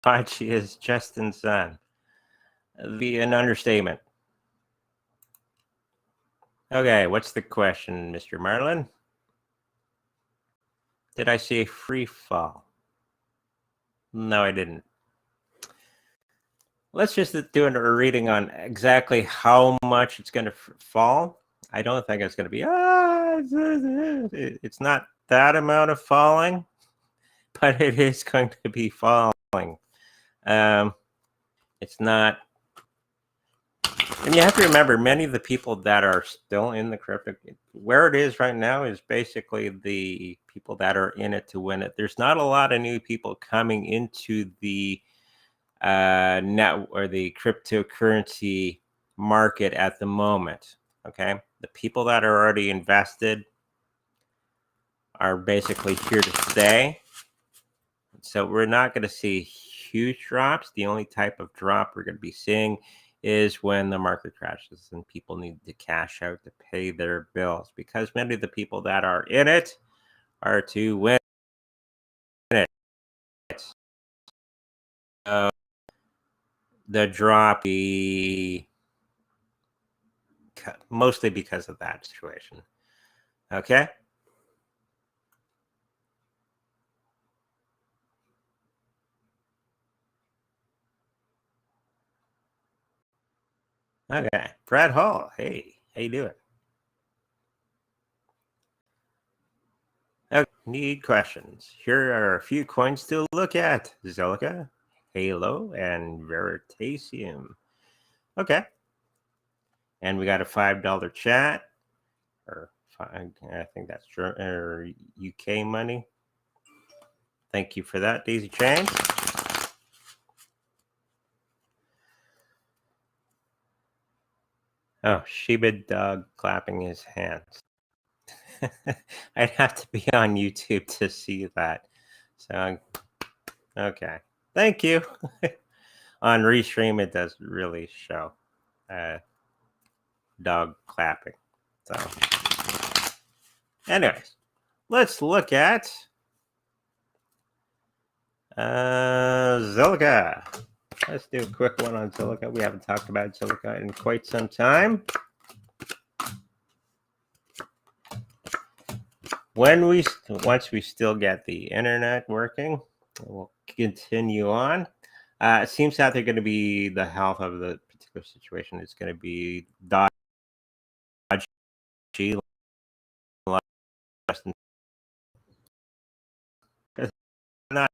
Archie is Justin's son. Be an understatement. Okay, what's the question, Mr. Marlin? Did I say free fall? No, I didn't. Let's just do a reading on exactly how much it's going to fall. I don't think it's going to be, it's not that amount of falling, but it is going to be falling. It's not, and you have to remember, many of the people that are still in the crypto, where it is right now is basically the people that are in it to win it. There's not a lot of new people coming into the net or the cryptocurrency market at the moment. Okay, the people that are already invested are basically here to stay. So we're not going to see huge drops. The only type of drop we're going to be seeing is when the market crashes and people need to cash out to pay their bills, because many of the people that are in it are to win it. The drop be mostly because of that situation. Okay. Okay. Brad Hall. Hey, how you doing? Okay. Need questions. Here are a few coins to look at. Zilliqa, Halo, and Veritasium. Okay. And we got a $5 chat. Or I think that's or UK money. Thank you for that, Daisy Chain. Oh, Shiba dog clapping his hands. I'd have to be on YouTube to see that. So, okay. Thank you. On Restream, it does really show dog clapping. So, anyways, let's look at Zilliqa. Let's do a quick one on Zilliqa. We haven't talked about Zilliqa in quite some time. Once we still get the internet working, we'll continue on. It seems that they're going to be the health of the particular situation. It's going to be dodgy, less than not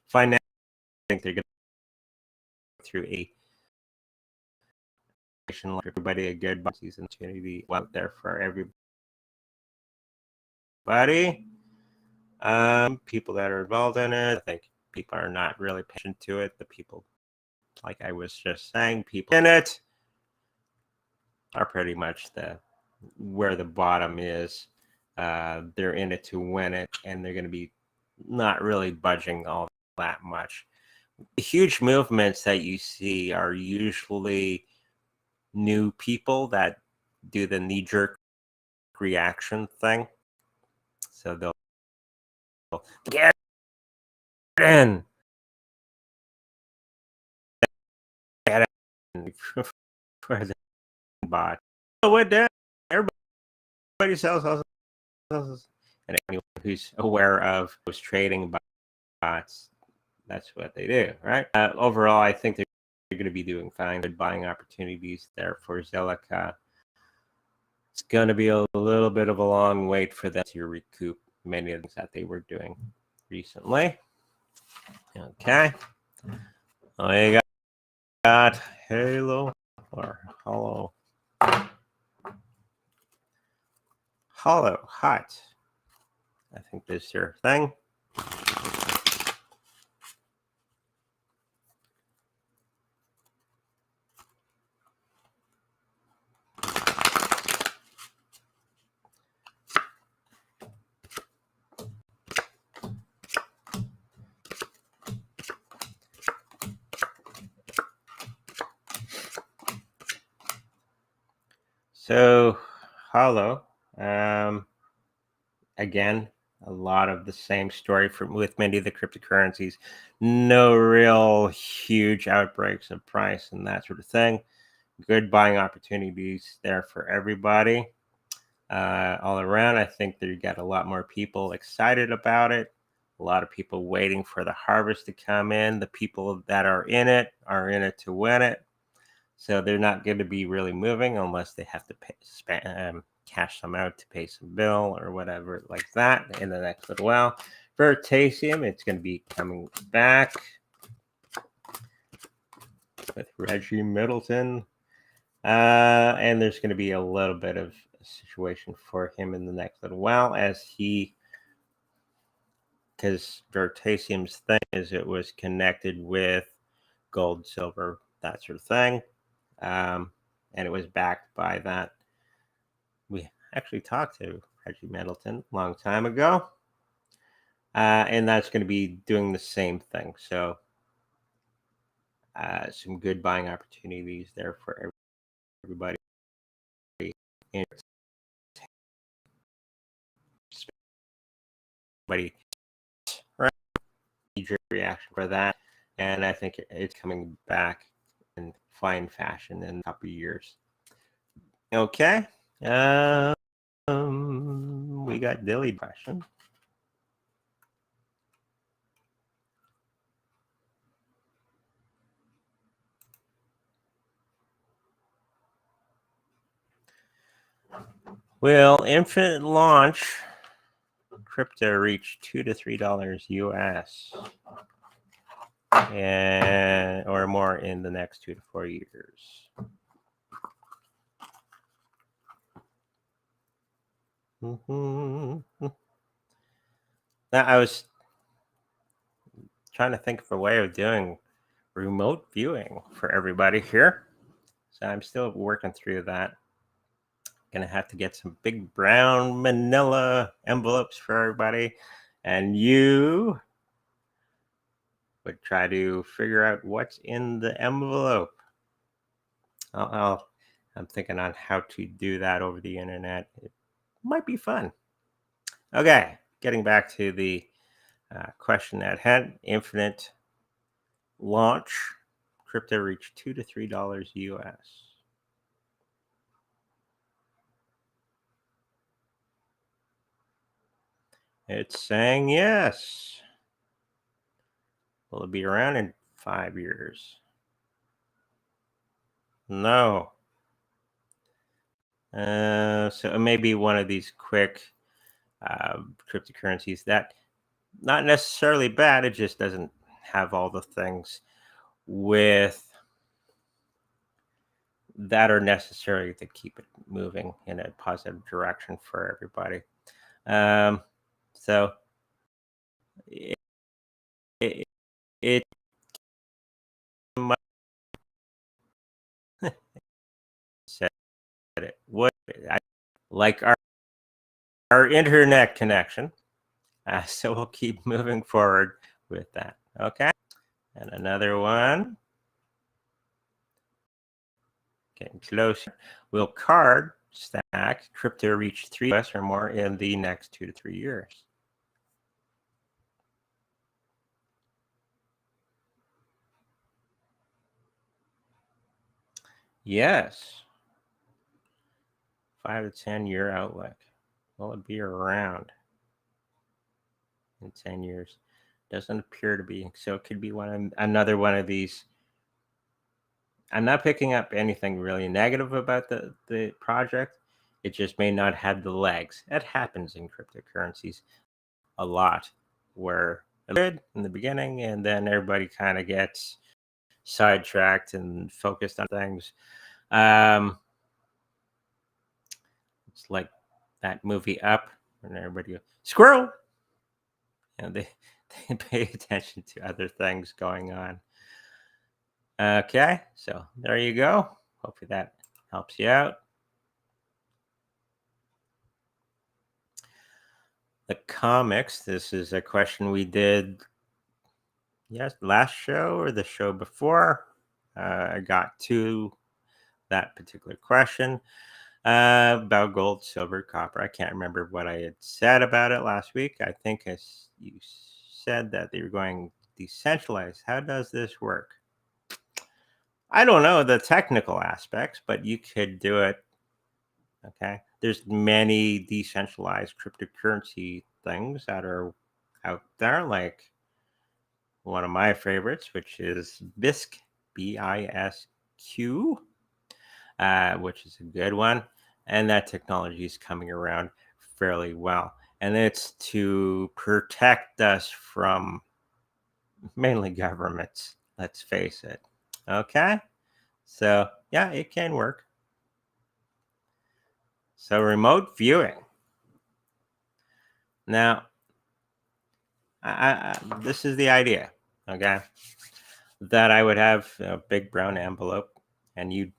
financially. I think they're going to go through a everybody a good season opportunity out there for everybody. People that are involved in it, I think people are not really patient to it. The people, like I was just saying, people in it are pretty much where the bottom is. They're in it to win it, and they're going to be not really budging all that much. The huge movements that you see are usually new people that do the knee-jerk reaction thing. So they'll get in. Get in. For the bot. So what that? Everybody sells. And anyone who's aware of those trading bots, that's what they do, right? Overall, I think they're going to be doing fine. Good buying opportunities there for Zilliqa. It's going to be a little bit of a long wait for them to recoup many of the things that they were doing recently. Okay. I got Halo or Hollow Hut. I think this is your thing. So, Hollow, again, a lot of the same story with many of the cryptocurrencies. No real huge outbreaks of price and that sort of thing. Good buying opportunities there for everybody. All around, I think that you got a lot more people excited about it. A lot of people waiting for the harvest to come in. The people that are in it to win it. So they're not going to be really moving unless they have to cash some out to pay some bill or whatever like that in the next little while. Vertasium, it's going to be coming back with Reggie Middleton. And there's going to be a little bit of a situation for him in the next little while because Vertasium's thing is it was connected with gold, silver, that sort of thing. And it was backed by that. We actually talked to Reggie Middleton a long time ago. And that's going to be doing the same thing. So some good buying opportunities there for everybody. Right? Major reaction for that. And I think it's coming back in fine fashion in a couple of years. Okay. We got Dilly question. Will Infinite Launch crypto reach $2 to $3 US and or more in the next 2 to 4 years? Now, I was trying to think of a way of doing remote viewing for everybody here. So I'm still working through that. Gonna have to get some big brown manila envelopes for everybody. And you would try to figure out what's in the envelope. I'm thinking on how to do that over the internet. It might be fun. Okay, getting back to the question at hand. Infinite Launch crypto reached $2 to $3 US. It's saying yes. Will it be around in 5 years? No. So it may be one of these quick cryptocurrencies that not necessarily bad. It just doesn't have all the things with that are necessary to keep it moving in a positive direction for everybody. Um, so it, it, it might said it would like our internet connection. So we'll keep moving forward with that. Okay. And another one. Getting closer. Will card stack crypto reach 3 US or more in the next 2 to 3 years? Yes. 5 to 10 year outlook. Will it be around in 10 years? Doesn't appear to be. So it could be another one of these. I'm not picking up anything really negative about the project. It just may not have the legs. That happens in cryptocurrencies a lot, where it's good in the beginning and then everybody kind of gets sidetracked and focused on things. Um, it's like that movie Up, and everybody goes, squirrel. They they pay attention to other things going on. Okay, so there you go. Hopefully that helps you out. The comics. This is a question we did, yes, last show or the show before. I got to that particular question about gold, silver, copper. I can't remember what I had said about it last week. I think you said that they were going decentralized. How does this work? I don't know the technical aspects, but you could do it. Okay. There's many decentralized cryptocurrency things that are out there, like one of my favorites, which is BISQ, BISQ, which is a good one. And that technology is coming around fairly well. And it's to protect us from mainly governments, let's face it. Okay. So, yeah, it can work. So, remote viewing. Now, this is the idea, okay? That I would have a big brown envelope, and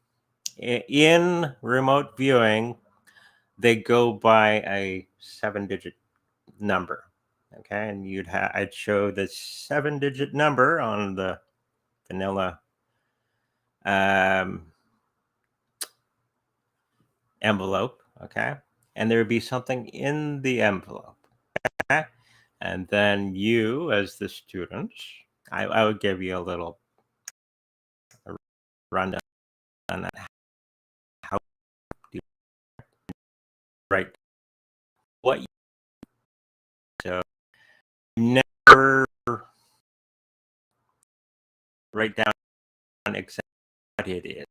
in remote viewing, they go by a 7-digit number, okay? And I'd show the 7-digit number on the vanilla envelope, okay? And there would be something in the envelope, okay? And then you, as the student, I would give you a little rundown on how you write what you, so never write down exactly what it is.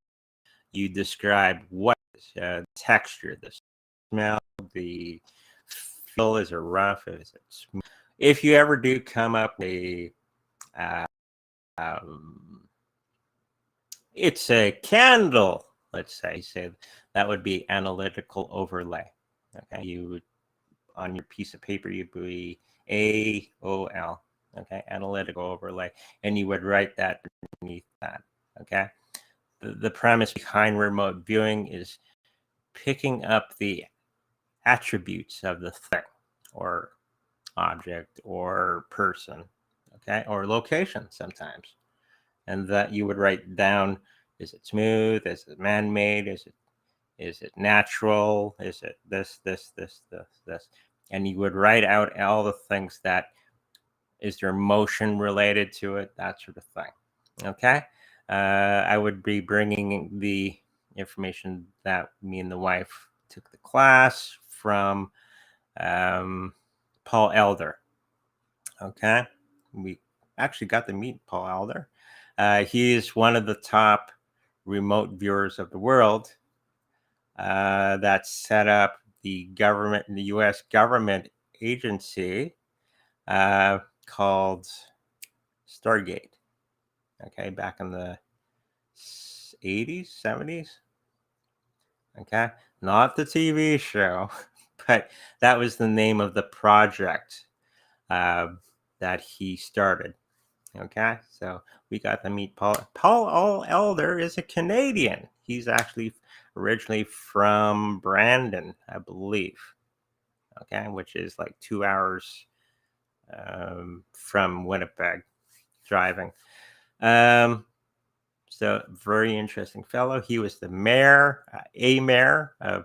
You describe what texture, the smell, the feel. Is it rough? Is it smooth? If you ever do come up with uh, um, it's a candle, let's say that would be analytical overlay. Okay, you would on your piece of paper you'd be AOL. Okay, analytical overlay, and you would write that beneath that. Okay, the premise behind remote viewing is picking up the attributes of the thing or object or person, okay, or location sometimes, and that you would write down: is it smooth? Is it man-made? Is it natural? Is it this? And you would write out all the things that is there motion related to it, that sort of thing. Okay. I would be bringing the information that me and the wife took the class from Paul Elder. Okay. We actually got to meet Paul Elder. He is one of the top remote viewers of the world that set up the government, the U.S. government agency called Stargate. Okay, back in the 80s, 70s. Okay, not the TV show, but that was the name of the project that he started. Okay, so we got to meet Paul. Paul Elder is a Canadian. He's actually originally from Brandon, I believe. Okay, which is like 2 hours from Winnipeg driving. So very interesting fellow. He was the mayor, a mayor of,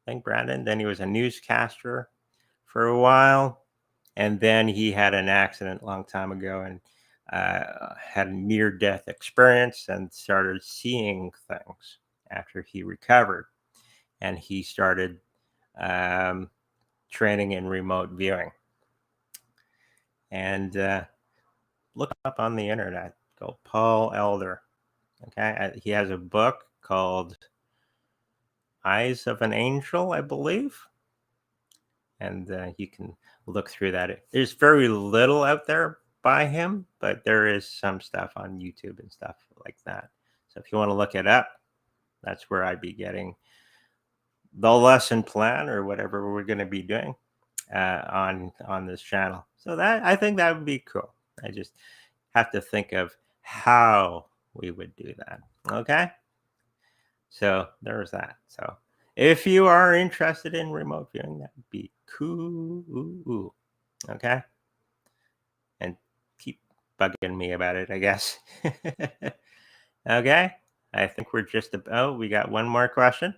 I think, Brandon. Then he was a newscaster for a while, and then he had an accident a long time ago and had a near-death experience and started seeing things after he recovered, and he started training in remote viewing. And look up on the internet. Go Paul Elder. Okay, he has a book called Eyes of an Angel, I believe, and you can look through that. There's very little out there by him, but there is some stuff on YouTube and stuff like that. So if you want to look it up, that's where I'd be getting the lesson plan or whatever we're going to be doing on this channel. So that, I think that would be cool. I just have to think of how we would do that. Okay. So there's that. So if you are interested in remote viewing, that would be cool. Okay. And keep bugging me about it, I guess. Okay. I think we're just about, we got one more question.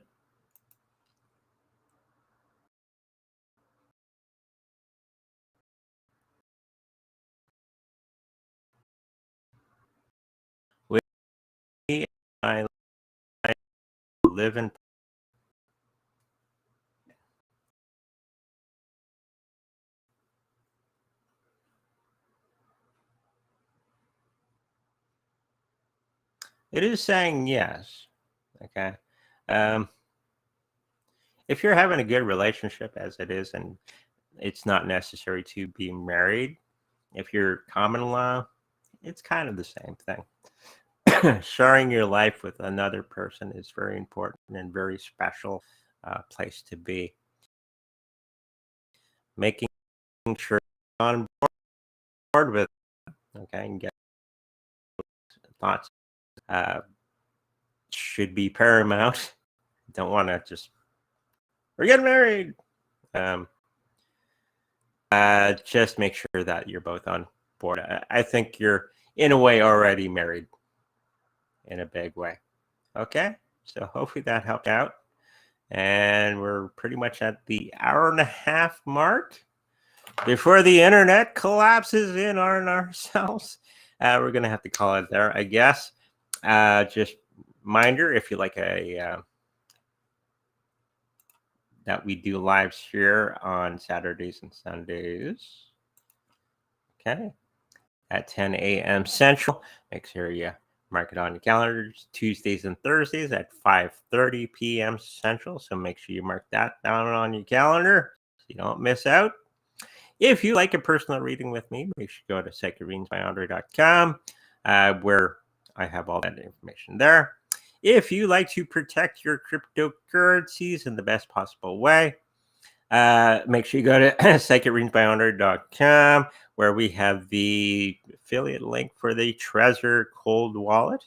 I live in. It is saying yes. Okay. If you're having a good relationship as it is, and it's not necessary to be married, if you're common law, it's kind of the same thing. Sharing your life with another person is very important and very special place to be. Making sure you're on board with it, okay, and get thoughts should be paramount. Don't want to just, we're getting married. Just make sure that you're both on board. I think you're in a way already married in a big way. Okay, so hopefully that helped out. And we're pretty much at the hour-and-a-half mark before the internet collapses in on ourselves. We're gonna have to call it there, I guess. Just reminder, if you like that we do lives here on Saturdays and Sundays. Okay, at 10 a.m. Central. Make sure you mark it on your calendars. Tuesdays and Thursdays at 5:30 p.m. Central. So make sure you mark that down on your calendar so you don't miss out. If you like a personal reading with me, make sure you go to psychicreadingsbyandre.com, where I have all that information there. If you like to protect your cryptocurrencies in the best possible way, make sure you go to psychicreadingsbyandre.com, where we have the affiliate link for the Trezor Cold Wallet.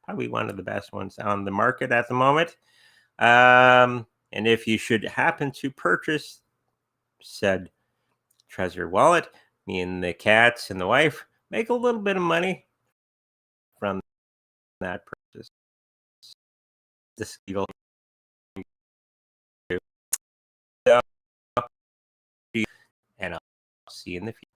Probably one of the best ones on the market at the moment. And if you should happen to purchase said Trezor wallet, me and the cats and the wife make a little bit of money from that purchase. This legal. And I'll see you in the future.